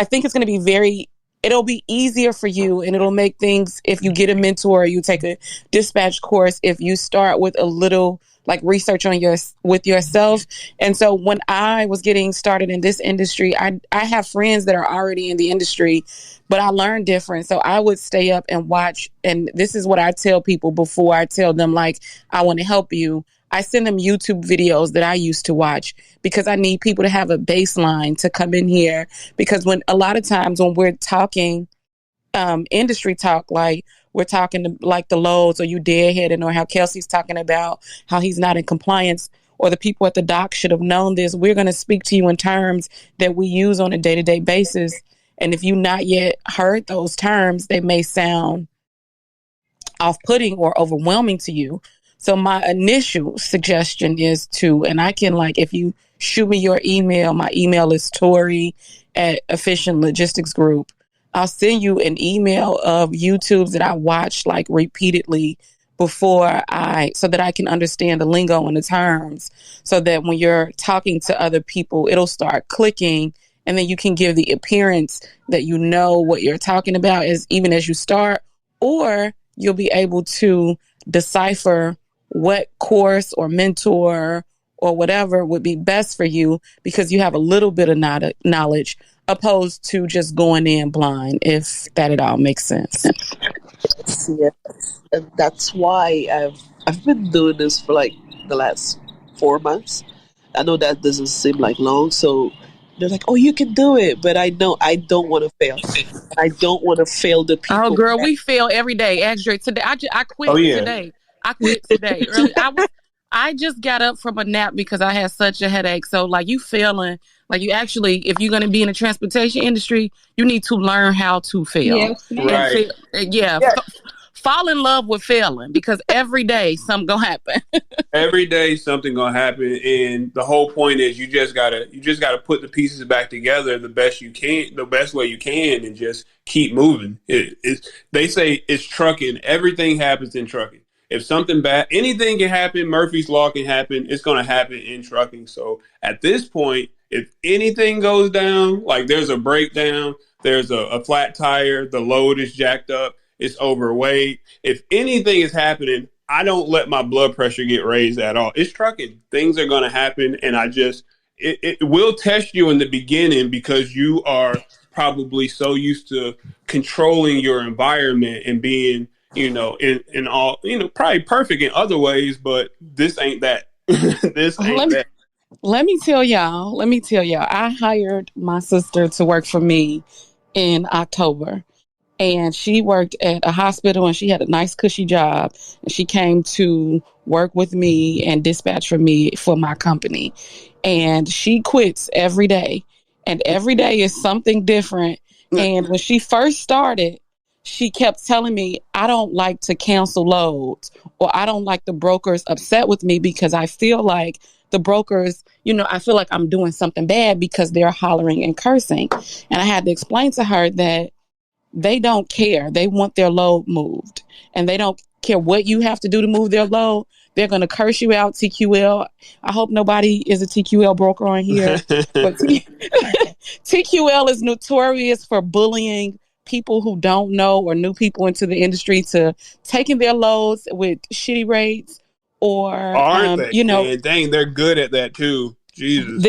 D: think it's going to be it'll be easier for you, and it'll make things, if you get a mentor, you take a dispatch course, if you start with a little research on with yourself. And so when I was getting started in this industry, I have friends that are already in the industry, but I learned different. So I would stay up and watch. And this is what I tell people before I tell them, I want to help you. I send them YouTube videos that I used to watch, because I need people to have a baseline to come in here. Because a lot of times when we're talking industry talk, we're talking to the loads, or you deadheading, or how Kelsey's talking about how he's not in compliance, or the people at the dock should have known this. We're going to speak to you in terms that we use on a day-to-day basis. And if you've not yet heard those terms, they may sound off-putting or overwhelming to you. So my initial suggestion is and I can, if you shoot me your email, my email is Torie at Efficient Logistics Group. I'll send you an email of YouTubes that I watched repeatedly so that I can understand the lingo and the terms, so that when you're talking to other people, it'll start clicking, and then you can give the appearance that you know what you're talking about even as you start, or you'll be able to decipher what course or mentor or whatever would be best for you, because you have a little bit of knowledge, opposed to just going in blind, if that at all makes sense.
E: Yes. And that's why I've been doing this for the last 4 months. I know that doesn't seem long, so they're like, "Oh, you can do it," but I know I don't want to fail. I don't want to fail the people.
D: Oh, girl, we fail every day. Actually, today I quit today. I quit today. Early. I just got up from a nap because I had such a headache. So you failing, you actually, if you're going to be in the transportation industry, you need to learn how to fail.
A: Yes, right.
D: Fall in love with failing, because every day something gonna happen.
A: Every day something gonna happen, and the whole point is you just gotta put the pieces back together the best way you can, and just keep moving. They say it's trucking. Everything happens in trucking. If something bad, anything can happen. Murphy's Law can happen. It's going to happen in trucking. So at this point, if anything goes down, there's a breakdown, there's a flat tire, the load is jacked up, it's overweight. If anything is happening, I don't let my blood pressure get raised at all. It's trucking. Things are going to happen. And it will test you in the beginning, because you are probably so used to controlling your environment and being, in all, probably perfect in other ways, but this ain't that.
D: Let me tell y'all, I hired my sister to work for me in October, and she worked at a hospital, and she had a nice cushy job, and she came to work with me and dispatch for me for my company, and she quits every day. and every day is something different. And when she first started, she kept telling me, I don't like to cancel loads, or I don't like the brokers upset with me because I feel like the brokers, I feel like I'm doing something bad because they're hollering and cursing. And I had to explain to her that they don't care. They want their load moved, and they don't care what you have to do to move their load. They're going to curse you out, TQL. I hope nobody is a TQL broker on here, but TQL is notorious for bullying people who don't know or new people into the industry to taking their loads with shitty rates, or
A: Aren't they? Man, dang, they're good at that too. Jesus.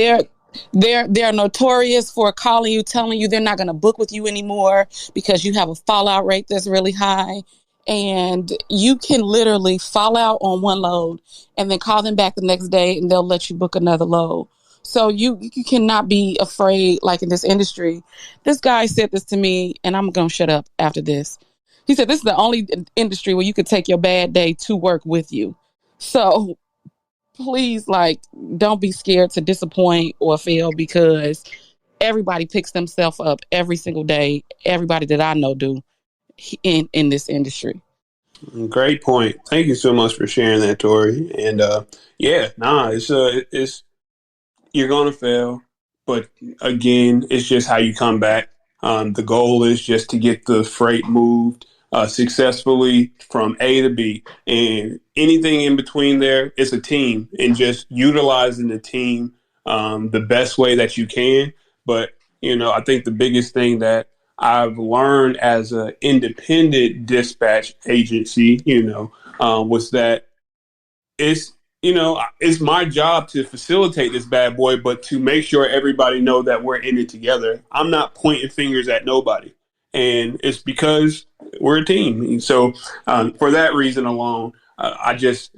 D: They're notorious for calling you, telling you they're not going to book with you anymore because you have a fallout rate that's really high. And you can literally fall out on one load and then call them back the next day and they'll let you book another load. So you cannot be afraid, like in this industry. This guy said this to me, and I'm going to shut up after this. He said, this is the only industry where you could take your bad day to work with you. So please, don't be scared to disappoint or fail, because everybody picks themselves up every single day. Everybody that I know do in this industry.
A: Great point. Thank you so much for sharing that, Torie. And it's you're gonna fail, but again, it's just how you come back. The goal is just to get the freight moved successfully from A to B, and anything in between there, it's a team, and just utilizing the team the best way that you can. But I think the biggest thing that I've learned as an independent dispatch agency, was that it's my job to facilitate this bad boy, but to make sure everybody know that we're in it together. I'm not pointing fingers at nobody, and it's because we're a team. And so for that reason alone, I just,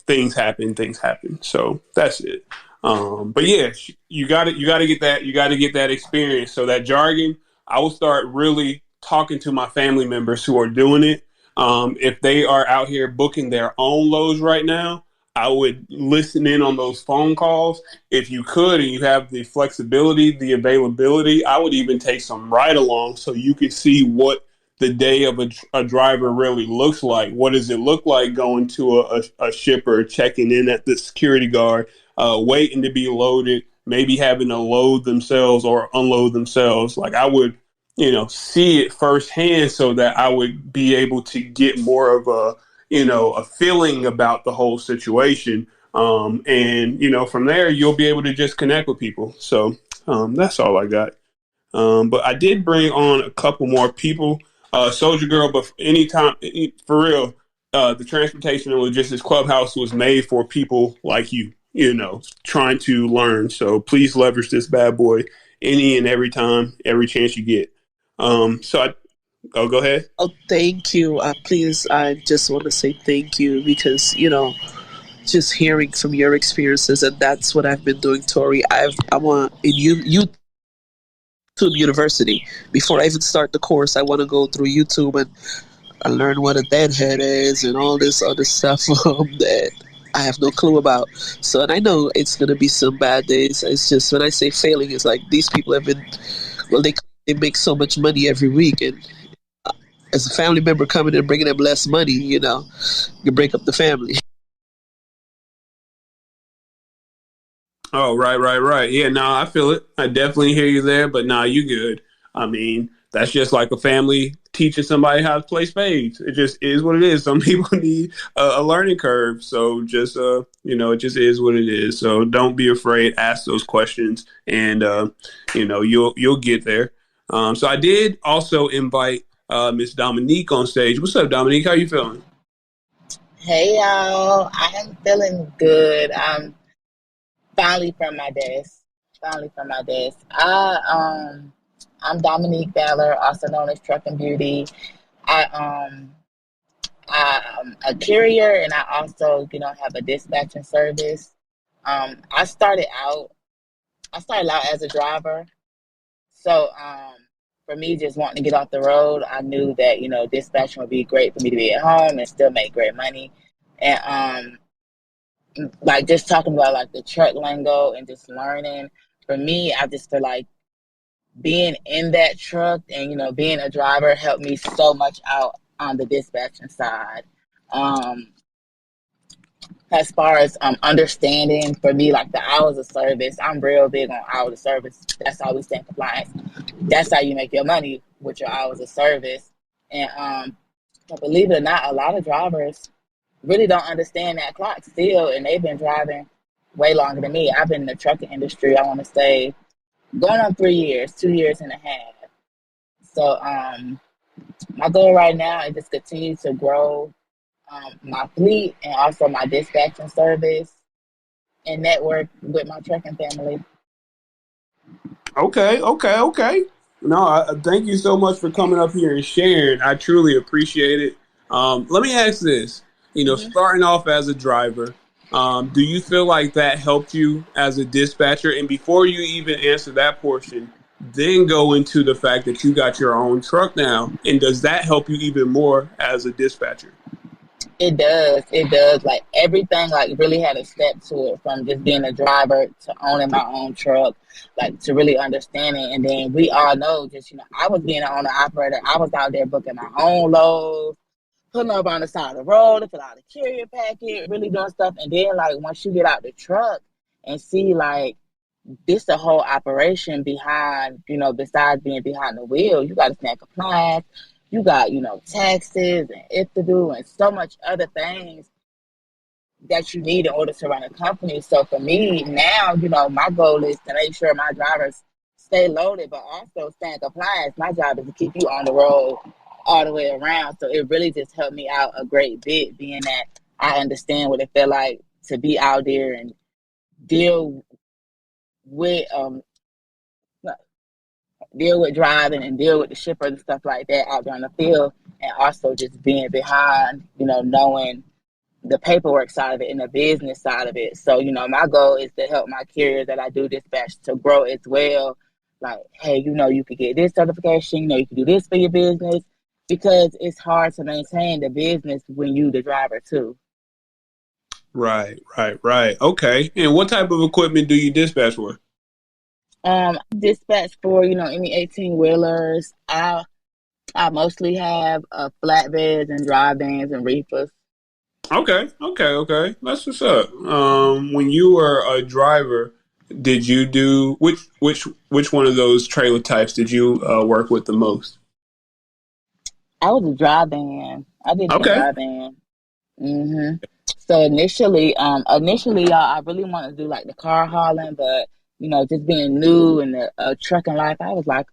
A: things happen. So that's it. But yeah, you got to get that experience. So that jargon, I will start really talking to my family members who are doing it. If they are out here booking their own loads right now, I would listen in on those phone calls. If you could, and you have the flexibility, the availability, I would even take some ride along so you could see what the day of a driver really looks like. What does it look like going to a shipper, checking in at the security guard, waiting to be loaded, maybe having to load themselves or unload themselves? Like, I would, see it firsthand so that I would be able to get more of a feeling about the whole situation. And from there, you'll be able to just connect with people. So that's all I got. But I did bring on a couple more people. Soldier Girl, but for real, the Transportation and Logistics Clubhouse was made for people like you, trying to learn. So please leverage this bad boy any and every time, every chance you get. Go ahead.
E: Oh, thank you. Please, I just want to say thank you because, just hearing from your experiences, and that's what I've been doing, Torie. I'm in YouTube University. Before I even start the course, I want to go through YouTube and learn what a deadhead is and all this other stuff that I have no clue about. So, and I know it's going to be some bad days. It's just, when I say failing, it's like these people have been, they make so much money every week, and as a family member coming and bringing them less money, you break up the family.
A: Oh, right. Yeah, I feel it. I definitely hear you there, but you good. I mean, that's just like a family teaching somebody how to play spades. It just is what it is. Some people need a learning curve. So just, it just is what it is. So don't be afraid. Ask those questions, and, you'll get there. So I did also invite Miss Dominique on stage. What's up, Dominique? How you feeling?
F: Hey, y'all. I am feeling good. I'm finally from my desk. I'm Dominique Baller, also known as Trucking Beauty. I'm a carrier, and I also, have a dispatching service. I started out as a driver. So, for me, just wanting to get off the road, I knew that, dispatching would be great for me to be at home and still make great money. And, just talking about, the truck lingo and just learning, for me, I just feel like being in that truck and, you know, being a driver helped me so much out on the dispatching side. As far as understanding, for me, like the hours of service, I'm real big on hours of service. That's how we stay in compliance. That's how you make your money, with your hours of service. And believe it or not, a lot of drivers really don't understand that clock still, and they've been driving way longer than me. I've been in the trucking industry, I want to say, going on 3 years, 2 years and a half. So my goal right now is just continue to grow my fleet and also my dispatching service and network with my trucking family.
A: Okay. No, thank you so much for coming up here and sharing. I truly appreciate it. Let me ask this. You know, starting off as a driver, do you feel like that helped you as a dispatcher? And before you even answer that portion, then go into the fact that you got your own truck now. And does that help you even more as a dispatcher?
F: It does. It does. Like everything, like really had a step to it, from just being a driver to owning my own truck, like to really understanding. And then we all know, just, you know, I was being an owner operator. I was out there booking my own loads, putting up on the side of the road to fill out a carrier packet, really doing stuff. And then, like, once you get out the truck and see, like, this the whole operation behind, you know, besides being behind the wheel, you got to stay in compliance. You got, you know, taxes and if to do and so much other things that you need in order to run a company. So for me now, you know, my goal is to make sure my drivers stay loaded, but also stay in compliance. My job is to keep you on the road all the way around. So it really just helped me out a great bit, being that I understand what it felt like to be out there and deal with driving and deal with the shippers and stuff like that out there in the field, and also just being behind, you know, knowing the paperwork side of it and the business side of it. So, you know, my goal is to help my carriers that I do dispatch to grow as well. Like, hey, you know, you could get this certification, you know, you can do this for your business, because it's hard to maintain the business when you the driver too.
A: Right. Okay. And what type of equipment do you dispatch for?
F: Dispatch for, you know, any 18-wheelers. I mostly have flatbeds and dry vans and reefers.
A: Okay. That's what's up. When you were a driver, did you do which one of those trailer types did you work with the most?
F: I was a dry van. I did the
A: Okay.
F: dry van. So initially, y'all, I really wanted to do like the car hauling, but you know, just being new in the trucking life, I was like,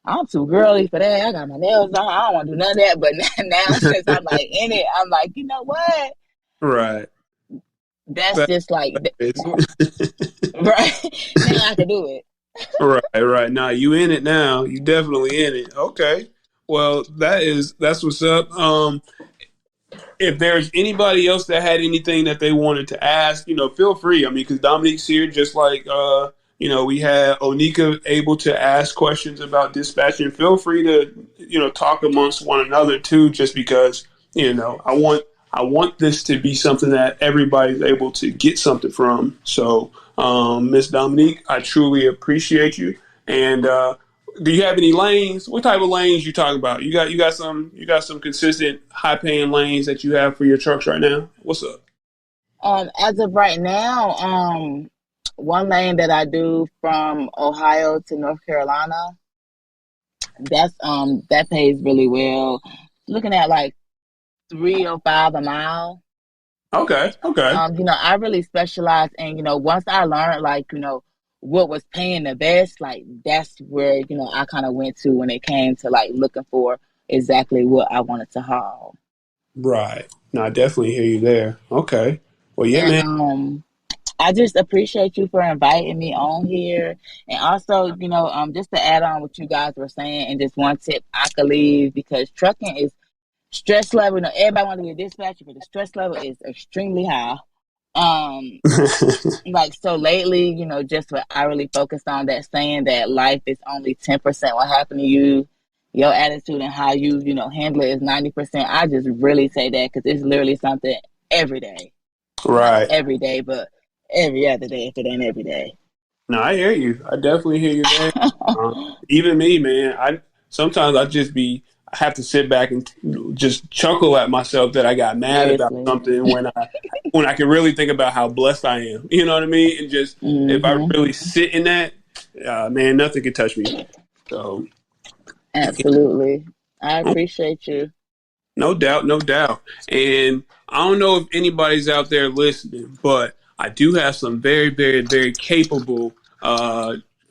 F: I'm too girly for that. I got my nails on. I don't want to do none of that. But now since I'm like in it, I'm like, you know what?
A: Right.
F: That's just like, right. Now I can do it.
A: Right. Now you in it now. You definitely in it. Okay. Well, that's what's up. If there's anybody else that had anything that they wanted to ask, you know, feel free. I mean, because Dominique's here, just like, you know, we had Onika able to ask questions about dispatching. Feel free to, you know, talk amongst one another too, just because, you know, I want this to be something that everybody's able to get something from. So, Miss Dominique, I truly appreciate you. And do you have any lanes? What type of lanes you talking about? You got some consistent high paying lanes that you have for your trucks right now? What's up?
F: As of right now, one lane that I do from Ohio to North Carolina, that pays really well. Looking at like $305 a mile.
A: Okay.
F: You know, I really specialize in, you know, once I learned, like, you know, what was paying the best, like that's where, you know, I kind of went to when it came to like looking for exactly what I wanted to haul.
A: Right. No, I definitely hear you there. Okay. Well, yeah,
F: And I just appreciate you for inviting me on here. And also, you know, just to add on what you guys were saying, and just one tip I could leave, because trucking is stress level. You know, everybody wants to be a dispatcher, but the stress level is extremely high. Like, so lately, you know, just what I really focused on, that saying that life is only 10% what happened to you. Your attitude and how you know, handle it is 90%. I just really say that because it's literally something every day.
A: Right.
F: Not every day, but every other day if it ain't every day.
A: No, I hear you. I definitely hear you there. Even me, man. I have to sit back and just chuckle at myself that I got mad about
F: Seriously.
A: something when I can really think about how blessed I am. You know what I mean? And just if I
F: Mm-hmm.
A: really sit in that, man, nothing can touch me. So
F: Absolutely. I appreciate you.
A: no doubt, no doubt. And I don't know if anybody's out there listening, but I do have some very, very, very capable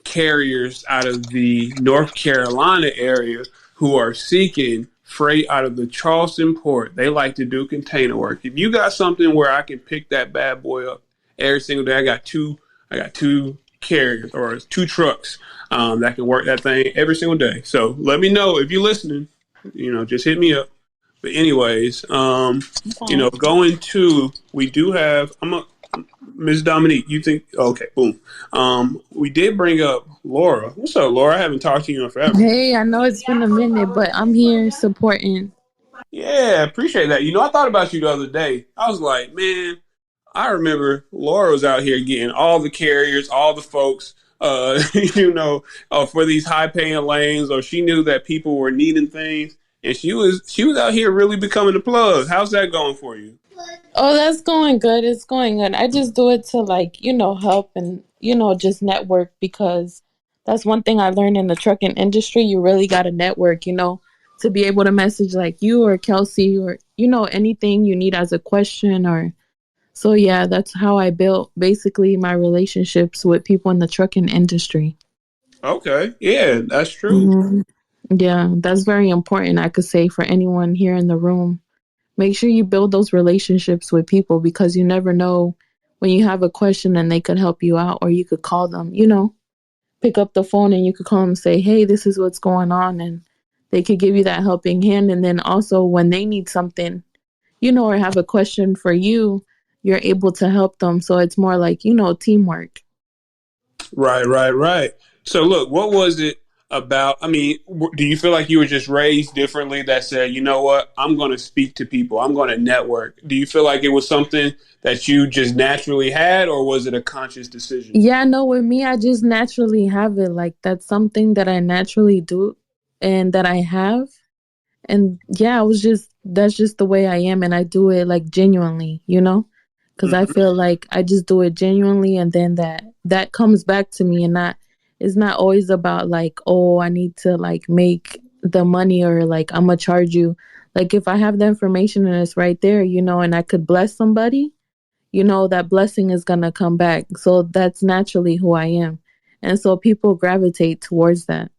A: carriers out of the North Carolina area who are seeking freight out of the Charleston port. They like to do container work. If you got something where I can pick that bad boy up every single day, I got two carriers or two trucks that can work that thing every single day. So let me know if you're listening. Just hit me up. But anyways,
F: Okay.
A: going to we do have Ms. Dominique. You think okay? Boom. We did bring up Laura. What's up, Laura? I haven't talked to you in forever.
G: Hey, I know it's been a minute, but I'm here supporting.
A: Yeah, appreciate that. I thought about you the other day. I was like, man, I remember Laura was out here getting all the carriers, all the folks, for these high paying lanes, or she knew that people were needing things, and she was out here really becoming the plug. How's that going for you?
G: Oh, that's going good. It's going good. I just do it to help and, just network because that's one thing I learned in the trucking industry. You really got to network, to be able to message like you or Kelsie or, anything you need as a question or so. Yeah, that's how I built basically my relationships with people in the trucking industry.
A: Okay, yeah, that's true.
G: hmm Yeah, that's very important. I could say for anyone here in the room. Make sure you build those relationships with people because you never know when you have a question and they could help you out or you could call them, pick up the phone and you could call them and say, hey, this is what's going on. And they could give you that helping hand. And then also when they need something, or have a question for you, you're able to help them. So it's more like, teamwork.
A: Right, right, right. So, look, what was it about? I mean, do you feel like you were just raised differently that said, you know what, I'm going to speak to people, I'm going to network? Do you feel like it was something that you just naturally had, or was it a conscious decision?
G: Yeah, no, with me, I just naturally have it. Like that's something that I naturally do and that I have. And yeah, that's just the way I am. And I do it like genuinely, because I
A: Hmm.
G: feel like I just do it genuinely. And then that comes back to me and it's not always about like, oh, I need to like make the money or like, I'm going to charge you. Like if I have the information and it's right there, and I could bless somebody, that blessing is going to come back. So that's naturally who I am. And so people gravitate towards that.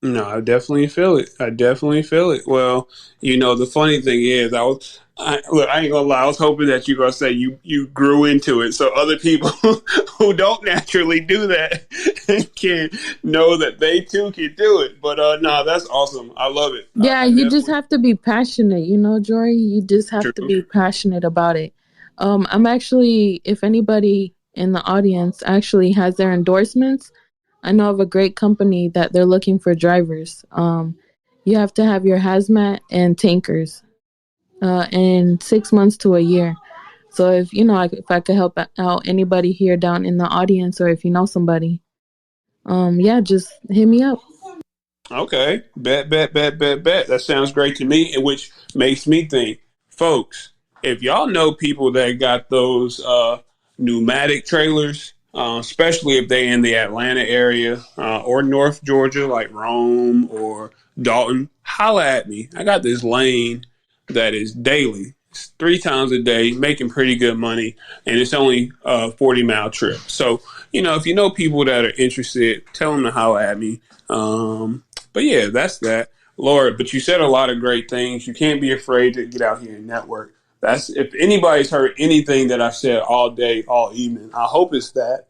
A: No, I definitely feel it. I definitely feel it. Well, the funny thing is, look, I ain't gonna lie. I was hoping that you're gonna say you grew into it, so other people who don't naturally do that can know that they too can do it. But no, that's awesome. I love it.
G: Yeah,
A: I
G: you just
A: definitely
G: have to be passionate, Jory. You just have to
A: true.
G: be passionate about it. I'm actually, if anybody in the audience actually has their endorsements, I know of a great company that they're looking for drivers. You have to have your hazmat and tankers in 6 months to a year. So if I could help out anybody here down in the audience, or if you know somebody, yeah, just hit me up.
A: Okay, bet. That sounds great to me, and which makes me think, folks, if y'all know people that got those pneumatic trailers, especially if they in the Atlanta area or North Georgia, like Rome or Dalton, holla at me. I got this lane that is daily. It's 3 times a day, making pretty good money, and it's only a 40-mile trip. So, if you know people that are interested, tell them to holla at me. But yeah, that's that. Lord, but you said a lot of great things. You can't be afraid to get out here and network. That's if anybody's heard anything that I've said all day, all evening, I hope it's that.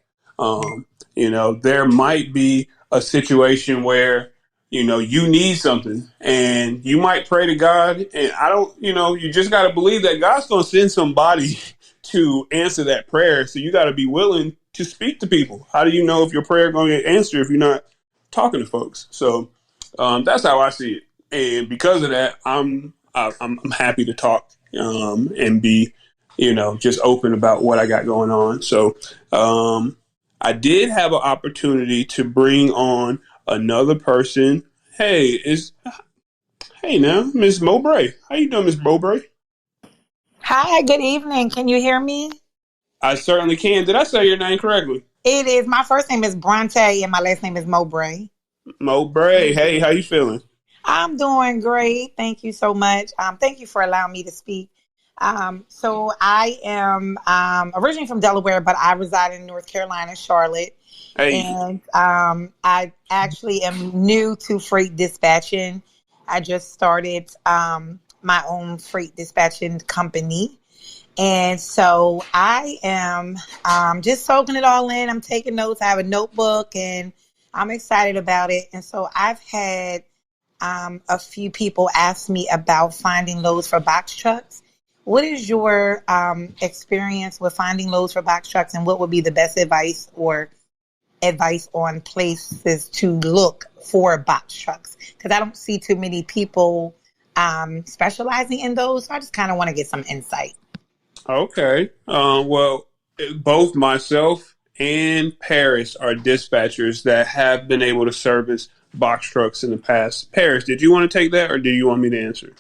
A: There might be a situation where, you need something and you might pray to God. And I don't, you just got to believe that God's going to send somebody to answer that prayer. So you got to be willing to speak to people. How do you know if your prayer going to get answered if you're not talking to folks? So that's how I see it, and because of that, I'm happy to talk and be, just open about what I got going on. So I did have an opportunity to bring on another person. Hey now, Miss Mobray. How you doing, Miss Mobray?
H: Hi, good evening. Can you hear me?
A: I certainly can. Did I say your name correctly?
H: It is. My first name is Bronte and my last name is Mobray.
A: Mobray. Hey, how you feeling?
H: I'm doing great. Thank you so much. Thank you for allowing me to speak. So I am originally from Delaware, but I reside in North Carolina, Charlotte.
A: Hey.
H: And I actually am new to freight dispatching. I just started my own freight dispatching company. And so I am just soaking it all in. I'm taking notes. I have a notebook and I'm excited about it. And so I've had a few people ask me about finding loads for box trucks. What is your experience with finding loads for box trucks, and what would be the best advice on places to look for box trucks? Because I don't see too many people specializing in those. So I just kind of want to get some insight.
A: Okay. Well, both myself and Paris are dispatchers that have been able to service box trucks in the past. Paris, did you want to take that, or do you want me to answer?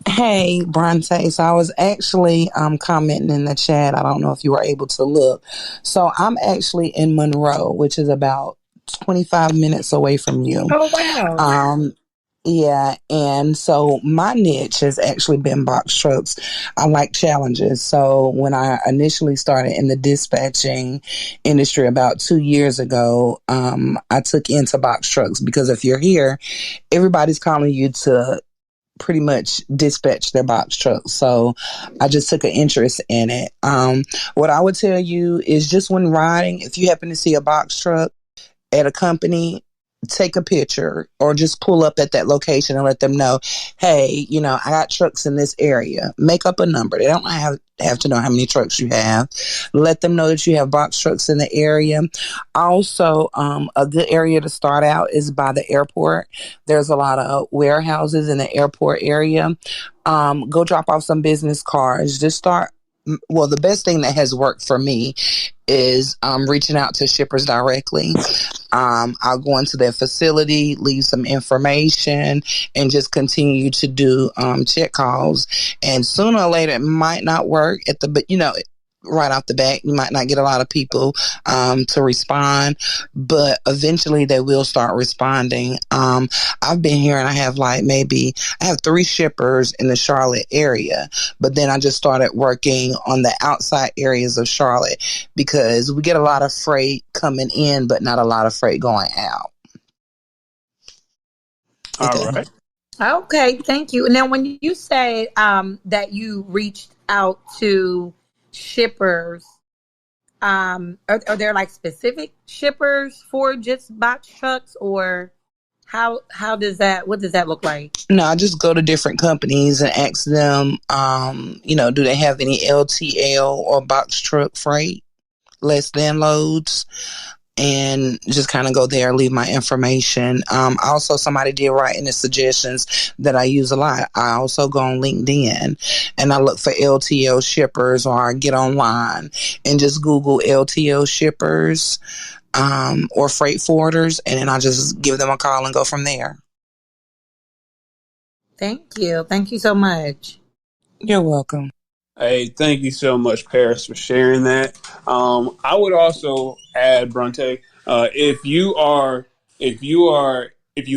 B: Hey, Bronte. So I was actually commenting in the chat. I don't know if you were able to look. So I'm actually in Monroe, which is about 25 minutes away from you.
H: Oh, wow.
B: Yeah, and so my niche has actually been box trucks. I like challenges. So when I initially started in the dispatching industry about 2 years ago, I took into box trucks because if you're here, everybody's calling you to pretty much dispatch their box trucks. So I just took an interest in it. What I would tell you is just when riding, if you happen to see a box truck at a company, take a picture or just pull up at that location and let them know, hey, I got trucks in this area. Make up a number. They don't have to know how many trucks you have. Let them know that you have box trucks in the area. Also, a good area to start out is by the airport. There's a lot of warehouses in the airport area. Go drop off some business cards. Just start. Well, the best thing that has worked for me is reaching out to shippers directly. I'll go into their facility, leave some information, and just continue to do check calls. And sooner or later, it might not work but right off the bat, you might not get a lot of people to respond, but eventually they will start responding. I've been here and I have 3 shippers in the Charlotte area, but then I just started working on the outside areas of Charlotte because we get a lot of freight coming in, but not a lot of freight going out.
A: All right.
H: Okay, thank you. Now, when you say that you reached out to shippers, are there like specific shippers for just box trucks, or what does that look like?
B: No, I just go to different companies and ask them, do they have any LTL or box truck freight, less than loads? And just kind of go there, leave my information. Also, somebody did write in the suggestions that I use a lot. I also go on LinkedIn and I look for LTL shippers, or I get online and just Google LTL shippers or freight forwarders, and then I just give them a call and go from there.
H: Thank you. Thank you so much.
B: You're welcome.
A: Hey, thank you so much, Paris, for sharing that. I would also add, Bronte, if you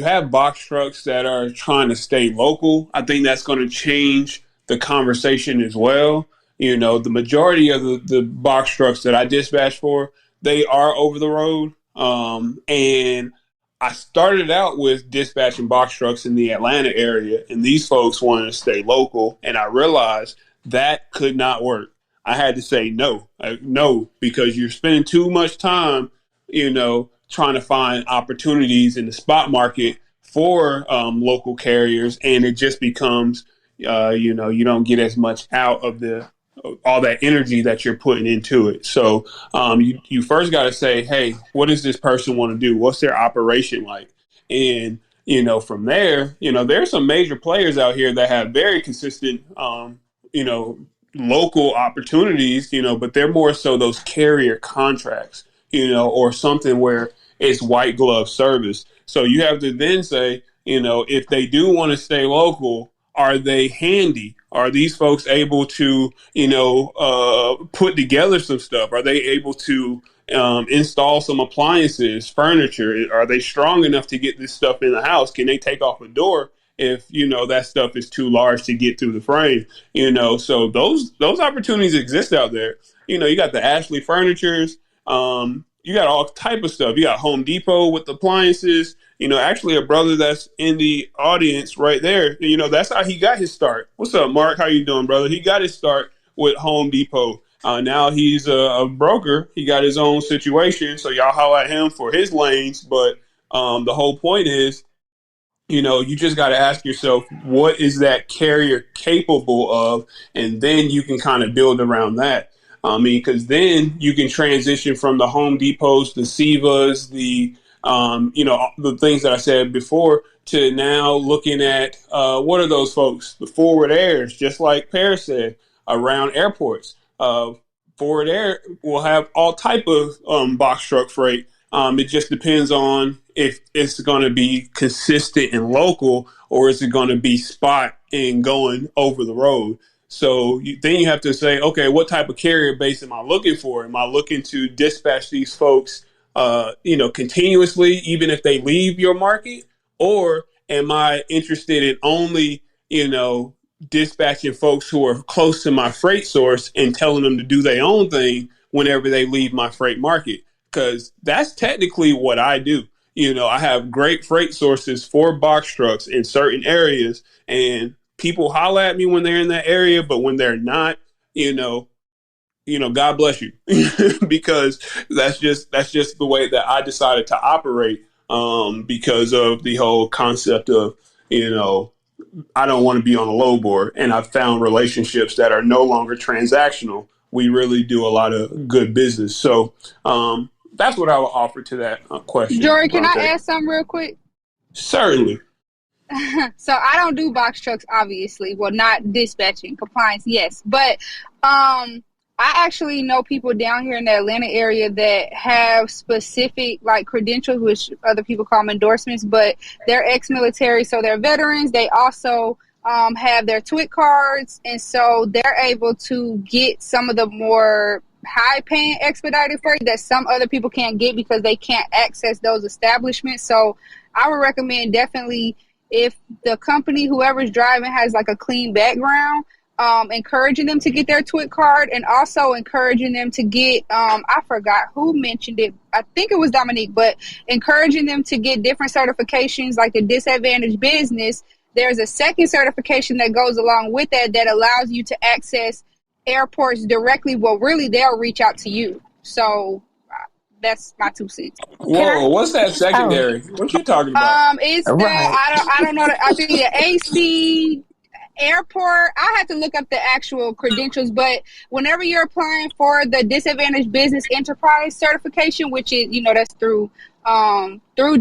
A: have box trucks that are trying to stay local, I think that's going to change the conversation as well. The majority of the box trucks that I dispatch for, they are over the road. And I started out with dispatching box trucks in the Atlanta area, and these folks wanted to stay local, and I realized that could not work. I had to say no, because you're spending too much time, trying to find opportunities in the spot market for local carriers, and it just becomes, you don't get as much out of all that energy that you're putting into it. So you first got to say, hey, what does this person want to do? What's their operation like? And from there, there's some major players out here that have very consistent local opportunities, but they're more so those carrier contracts, or something where it's white glove service. So you have to then say, if they do want to stay local, are they handy? Are these folks able to, put together some stuff? Are they able to install some appliances, furniture? Are they strong enough to get this stuff in the house? Can they take off a door if, that stuff is too large to get through the frame? So those opportunities exist out there. You got the Ashley Furnitures. You got all type of stuff. You got Home Depot with appliances. Actually a brother that's in the audience right there, that's how he got his start. What's up, Mark? How you doing, brother? He got his start with Home Depot. Now he's a broker. He got his own situation. So y'all holler at him for his lanes. But the whole point is, you just got to ask yourself, what is that carrier capable of? And then you can kind of build around that. Because then you can transition from the Home Depots, the Sivas, the things that I said before, to now looking at what are those folks? The Forward Airs, just like Paris said, around airports. Forward Air will have all type of box truck freight. It just depends on if it's going to be consistent and local, or is it going to be spot and going over the road. So then you have to say, okay, what type of carrier base am I looking for? Am I looking to dispatch these folks, continuously, even if they leave your market? Or am I interested in only, dispatching folks who are close to my freight source and telling them to do their own thing whenever they leave my freight market? Because that's technically what I do. I have great freight sources for box trucks in certain areas, and people holler at me when they're in that area, but when they're not, God bless you, because that's just the way that I decided to operate, because of the whole concept of, I don't want to be on a low board, and I've found relationships that are no longer transactional. We really do a lot of good business. So that's what I would offer to that question.
C: Jorie, can I ask something real quick?
A: Certainly.
C: So I don't do box trucks, obviously. Well, not dispatching, compliance, yes. But I actually know people down here in the Atlanta area that have specific credentials, which other people call them endorsements, but they're ex-military, so they're veterans. They also have their TWIC cards, and so they're able to get some of the more high-paying expedited freight that some other people can't get because they can't access those establishments. So I would recommend definitely, if the company, whoever's driving, has a clean background, encouraging them to get their TWIC card, and also encouraging them to get, I forgot who mentioned it, I think it was Dominique, but encouraging them to get different certifications like the disadvantaged business. There's a second certification that goes along with that allows you to access airports directly. Well, really, they'll reach out to you. So that's my 2 cents.
A: Whoa, what's that secondary? What you talking about?
C: It's the, I don't know. I think the AC airport. I have to look up the actual credentials, but whenever you're applying for the disadvantaged business enterprise certification, which is, that's through DOT,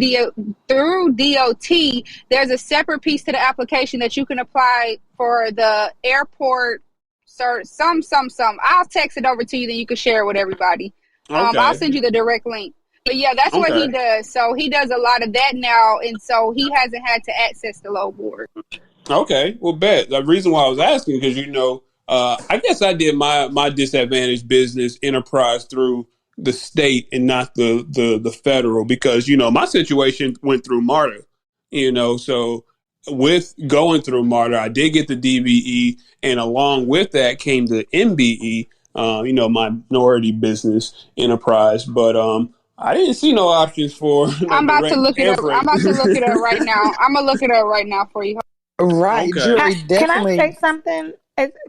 C: there's a separate piece to the application that you can apply for the airport. Some. I'll text it over to you, then you can share it with everybody.
A: Okay.
C: I'll send you the direct link. But yeah, that's what he does. So he does a lot of that now, and so he hasn't had to access the low board. Okay,
A: well, bet. The reason why I was asking, because I guess I did my disadvantaged business enterprise through the state and not the federal, because my situation went through MARTA. So with going through MARTA, I did get the DBE, and along with that came the MBE. Minority business enterprise, but I didn't see no options for.
C: I'm about to look it up. I'm about to look it up right now. I'm gonna look it up right now for you.
H: Right,
A: Okay.
H: Jorie, definitely. Can I say something?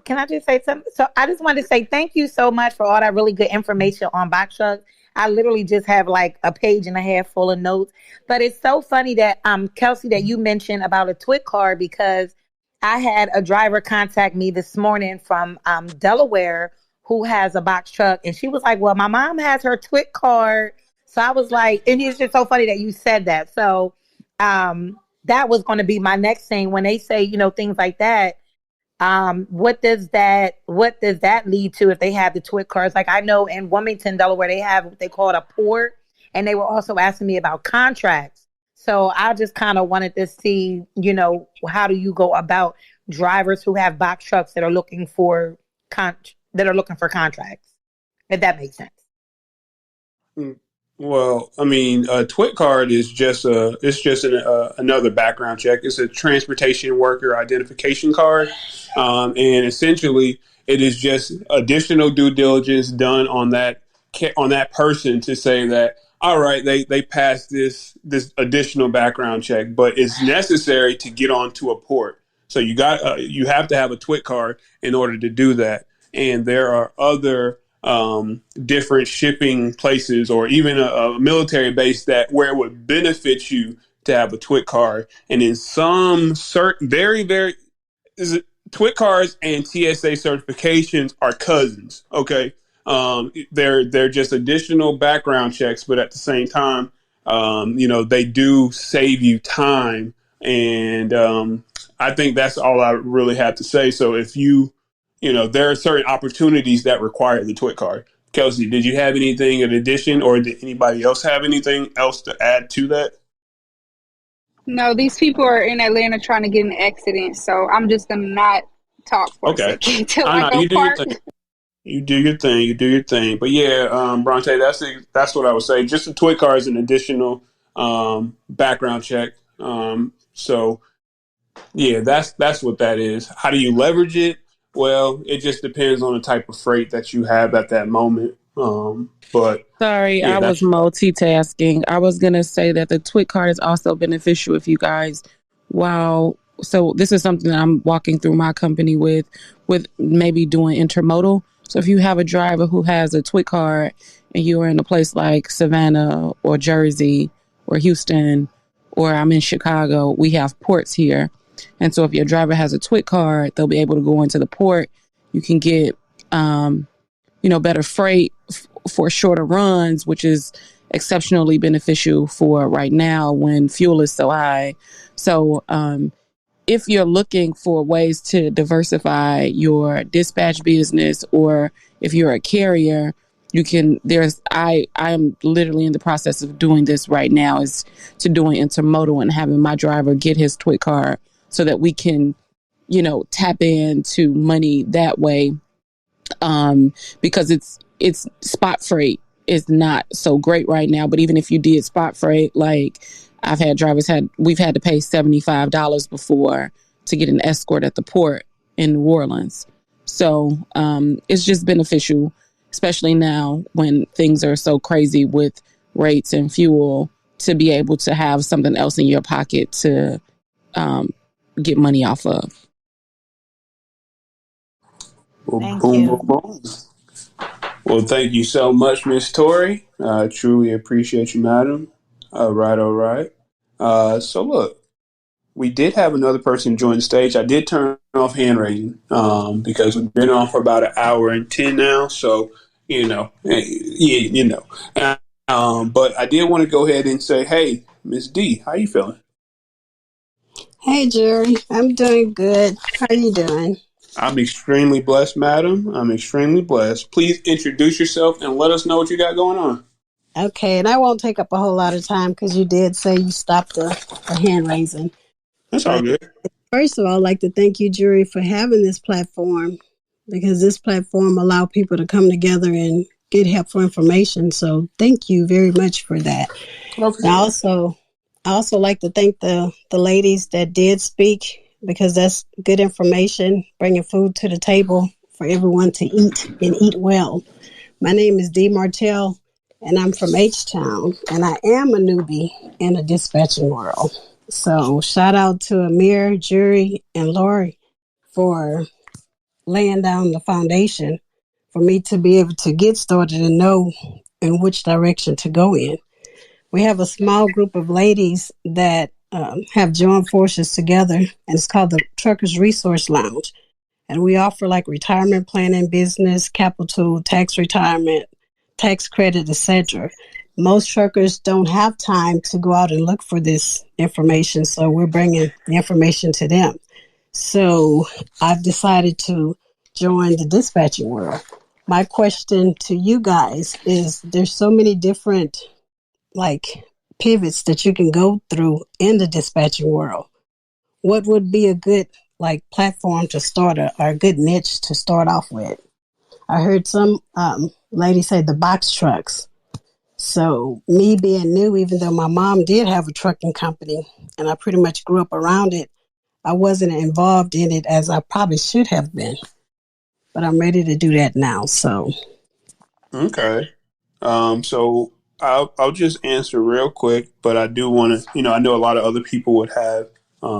H: Can I just say something? So I just wanted to say thank you so much for all that really good information on box trucks. I literally just have a page and a half full of notes. But it's so funny that Kelsie, that you mentioned about a TWIC card, because I had a driver contact me this morning from Delaware who has a box truck, and she was like, well, my mom has her TWIC card. So I was like, and it's just so funny that you said that. So that was going to be my next thing when they say, things like that. What does that lead to if they have the TWIC cards? Like I know in Wilmington, Delaware, they have what they call a port, and they were also asking me about contracts. So I just kind of wanted to see, how do you go about drivers who have box trucks that are looking for contracts, if that makes sense.
A: Well, I mean, a TWIC card is just another background check. It's a transportation worker identification card, and essentially, it is just additional due diligence done on that person to say that all right, they passed this additional background check, but it's necessary to get onto a port. So you have to have a TWIC card in order to do that, and there are other different shipping places or even a military base where it would benefit you to have a TWIC card. And in some certain TWIC cards and TSA certifications are cousins. Okay. They're just additional background checks, but at the same time, they do save you time. And I think that's all I really have to say. So if there are certain opportunities that require the TWIC card. Kelsie, did you have anything in addition, or did anybody else have anything else to add to that?
C: No, these people are in Atlanta trying to get an accident, so I'm just going to not talk for a second until I go park.
A: You do your thing. But yeah, Bronte, that's what I would say. Just the TWIC card is an additional background check. So yeah, that's what that is. How do you leverage it? Well, it just depends on the type of freight that you have at that moment. But
D: sorry,
A: yeah,
D: I was multitasking. I was gonna say that the TWIC card is also beneficial if you guys. Wow. So this is something that I'm walking through my company with maybe doing intermodal. So if you have a driver who has a TWIC card and you are in a place like Savannah or Jersey or Houston, or I'm in Chicago, we have ports here. And so if your driver has a TWIC card, they'll be able to go into the port. You can get, better freight for shorter runs, which is exceptionally beneficial for right now when fuel is so high. So if you're looking for ways to diversify your dispatch business, or if you're a carrier, I am literally in the process of doing this right now, is to doing intermodal and having my driver get his TWIC card so that we can, tap into money that way. Because it's spot freight is not so great right now. But even if you did spot freight, like I've had we've had to pay $75 before to get an escort at the port in New Orleans. So it's just beneficial, especially now when things are so crazy with rates and fuel, to be able to have something else in your pocket to get money off of.
H: Thank you.
A: Boom. Well, thank you so much, Miss Torie. Truly appreciate you, madam. All right. So look, we did have another person join the stage. I did turn off hand raising because we've been on for about an hour and 10 now. So, but I did want to go ahead and say, hey, Miss D, how you feeling?
I: Hey, Jorie. I'm doing good. How are you doing?
A: I'm extremely blessed, madam. I'm extremely blessed. Please introduce yourself and let us know what you got going on.
I: Okay, and I won't take up a whole lot of time because you did say you stopped the hand raising.
A: That's all good.
I: First of all, I'd like to thank you, Jorie, for having this platform, because this platform allows people to come together and get helpful information. So thank you very much for that. Okay. I also like to thank the ladies that did speak, because that's good information, bringing food to the table for everyone to eat and eat well. My name is Dee Martell, and I'm from H-Town, and I am a newbie in the dispatching world. So shout out to Amir, Jorie, and Lori for laying down the foundation for me to be able to get started and know in which direction to go in. We have a small group of ladies that have joined forces together, and it's called the Truckers Resource Lounge. And we offer like retirement planning, business, capital, tax retirement, tax credit, etc. Most truckers don't have time to go out and look for this information, so we're bringing the information to them. So I've decided to join the dispatching world. My question to you guys is, there's so many different pivots that you can go through in the dispatching world. What would be a good platform to start or a good niche to start off with? I heard some lady say the box trucks. So me being new, even though my mom did have a trucking company and I pretty much grew up around it, I wasn't involved in it as I probably should have been. But I'm ready to do that now. So
A: Okay. So I'll just answer real quick, but I do want to, I know a lot of other people would have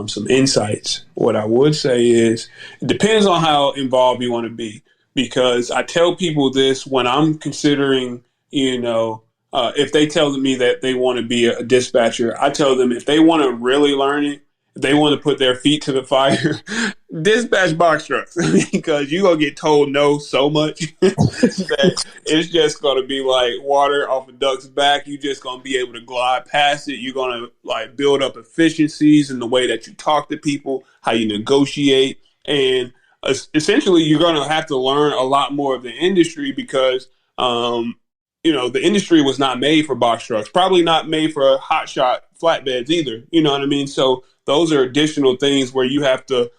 A: some insights. What I would say is it depends on how involved you want to be, because I tell people this when I'm considering, if they tell me that they want to be a dispatcher, I tell them if they want to really learn it, if they want to put their feet to the fire, dispatch box trucks, because you're going to get told no so much that it's just going to be like water off a duck's back. You're just going to be able to glide past it. You're going to build up efficiencies in the way that you talk to people, how you negotiate. And essentially, you're going to have to learn a lot more of the industry because, the industry was not made for box trucks, probably not made for hotshot flatbeds either. You know what I mean? So those are additional things where you have to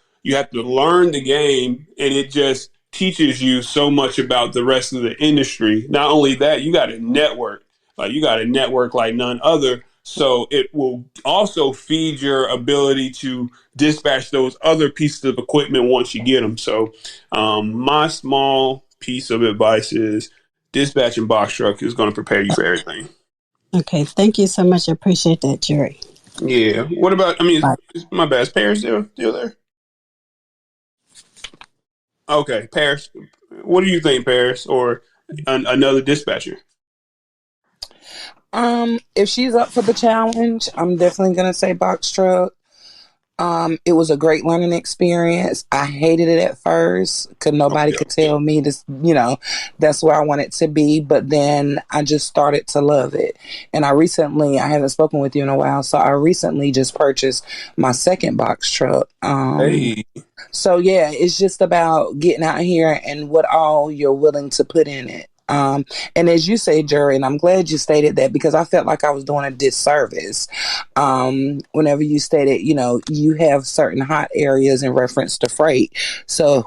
A: learn the game, and it just teaches you so much about the rest of the industry. Not only that, you got to network. You got to network like none other. So it will also feed your ability to dispatch those other pieces of equipment once you get them. So my small piece of advice is dispatching box truck is going to prepare you for everything.
I: okay, thank you so much. I appreciate that, Jorie.
A: Yeah. What about, my bad. Is Paris still there? Okay, Paris. What do you think, Paris, or another dispatcher?
B: If she's up for the challenge, I'm definitely gonna say box truck. It was a great learning experience. I hated it at first because nobody could tell me this, that's where I wanted to be. But then I just started to love it. And I haven't spoken with you in a while, so I recently just purchased my second box truck.
A: Hey.
B: So yeah, it's just about getting out here and what all you're willing to put in it. And as you say, Jorie, and I'm glad you stated that because I felt like I was doing a disservice whenever you stated, you have certain hot areas in reference to freight. So,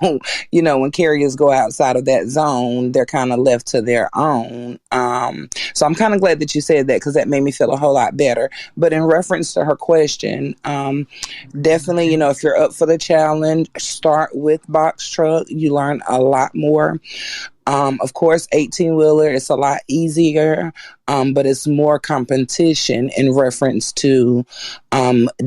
B: when carriers go outside of that zone, they're kind of left to their own. So I'm kind of glad that you said that because that made me feel a whole lot better. But in reference to her question, definitely, if you're up for the challenge, start with box truck. You learn a lot more. Of course, 18-wheeler, it's a lot easier, but it's more competition in reference to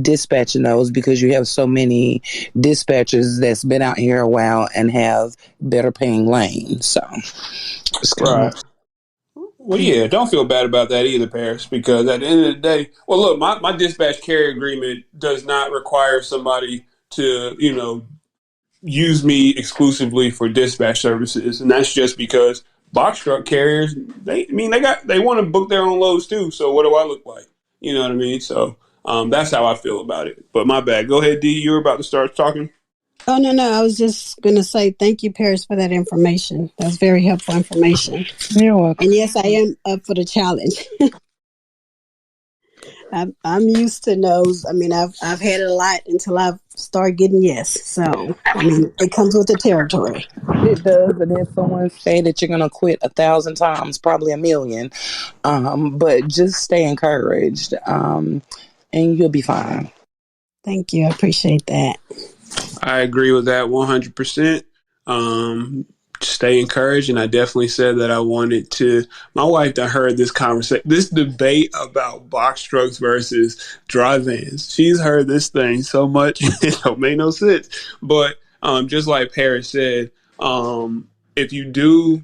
B: dispatching those because you have so many dispatchers that's been out here a while and have better paying lanes. So,
A: Right. Well, yeah, don't feel bad about that either, Paris, because at the end of the day, well, look, my dispatch carrier agreement does not require somebody to, use me exclusively for dispatch services, and that's just because box truck carriers they want to book their own loads too. So what do I look like? You know what I mean? So that's how I feel about it. But my bad. Go ahead, D. You were about to start talking.
I: Oh, no. I was just going to say thank you, Paris, for that information. That was very helpful information.
B: You're welcome.
I: And yes, I am up for the challenge. I'm used to no's. I've had it a lot until I've started getting yes. So, it comes with the territory.
B: It does, and then someone say that you're going to quit 1,000 times, probably 1,000,000. But just stay encouraged, and you'll be fine.
I: Thank you. I appreciate that.
A: I agree with that 100%. Stay encouraged, and I definitely said that I wanted to. My wife done heard this debate about box trucks versus dry vans. She's heard this thing so much it don't make no sense. But just like Paris said, if you do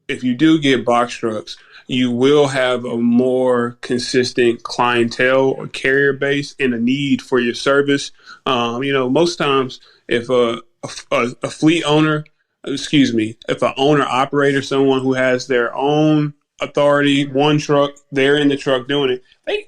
A: get box trucks, you will have a more consistent clientele or carrier base and a need for your service. Most times if a fleet owner, if an owner operator, someone who has their own authority, one truck, they're in the truck doing it. They,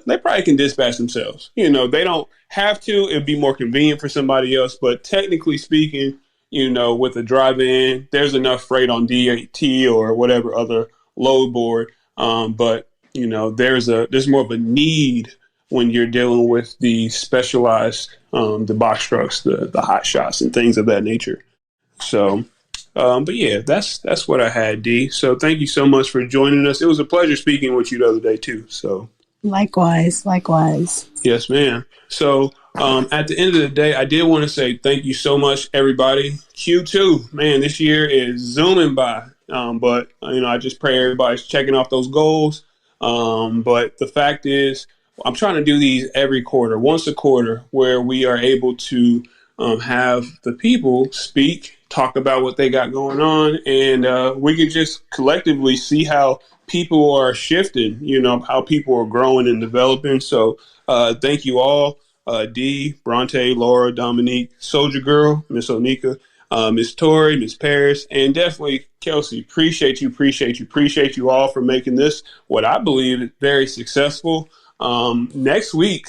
A: they probably can dispatch themselves. They don't have to. It'd be more convenient for somebody else. But technically speaking, with a drive-in, there's enough freight on DAT or whatever other load board. But there's more of a need when you're dealing with the specialized, the box trucks, the hot shots and things of that nature. So, but yeah, that's what I had, D. So thank you so much for joining us. It was a pleasure speaking with you the other day too. So
I: likewise.
A: Yes, ma'am. So at the end of the day, I did want to say thank you so much, everybody. Q2, man, this year is zooming by. But I just pray everybody's checking off those goals. But the fact is, I'm trying to do these every quarter, once a quarter, where we are able to have the people speak, talk about what they got going on, and we can just collectively see how people are shifting, how people are growing and developing. So thank you all, Dee, Bronte, Laura, Dominique, Soldier Girl, Miss Onika, Miss Torie, Miss Paris, and definitely Kelsie. Appreciate you all for making this what I believe is very successful. Next week,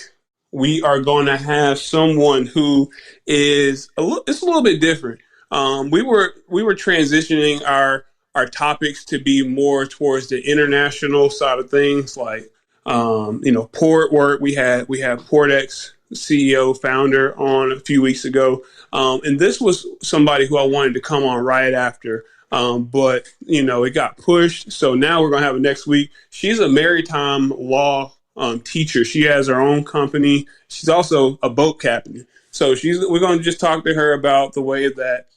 A: we are going to have someone who is it's a little bit different. We were transitioning our topics to be more towards the international side of things, like port work. We had PortX CEO founder on a few weeks ago, and this was somebody who I wanted to come on right after. But it got pushed, so now we're gonna have it next week. She's a maritime law teacher. She has her own company. She's also a boat captain. So we're going to just talk to her about the way that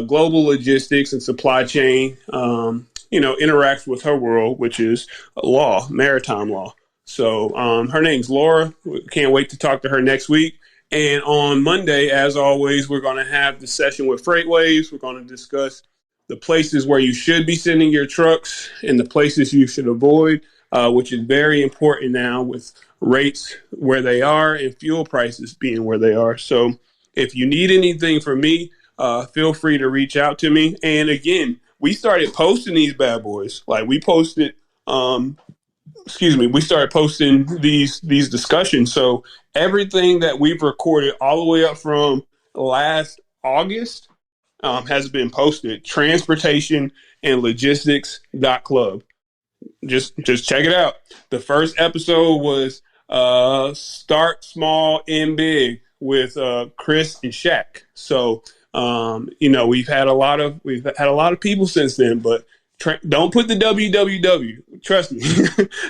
A: global logistics and supply chain, interacts with her world, which is law, maritime law. So her name's Laura. We can't wait to talk to her next week. And on Monday, as always, we're going to have the session with Freightwaves. We're going to discuss the places where you should be sending your trucks and the places you should avoid, which is very important now with rates where they are and fuel prices being where they are. So if you need anything from me, feel free to reach out to me. And again, we started posting these bad boys. Like we started posting these discussions. So everything that we've recorded all the way up from last August has been posted. Transportationandlogistics.club. Just check it out. The first episode was Start Small, End Big with Chris and Shaq. So we've had a lot of people since then, but don't put the www. Trust me.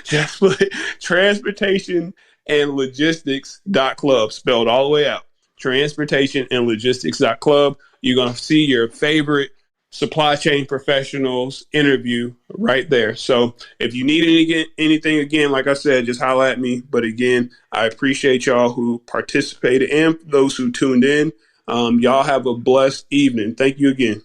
A: Just put transportationandlogistics.club, spelled all the way out. Transportationandlogistics.club. You're going to see your favorite supply chain professionals interview right there. So if you need anything, again, like I said, just holler at me. But again, I appreciate y'all who participated and those who tuned in. Y'all have a blessed evening. Thank you again.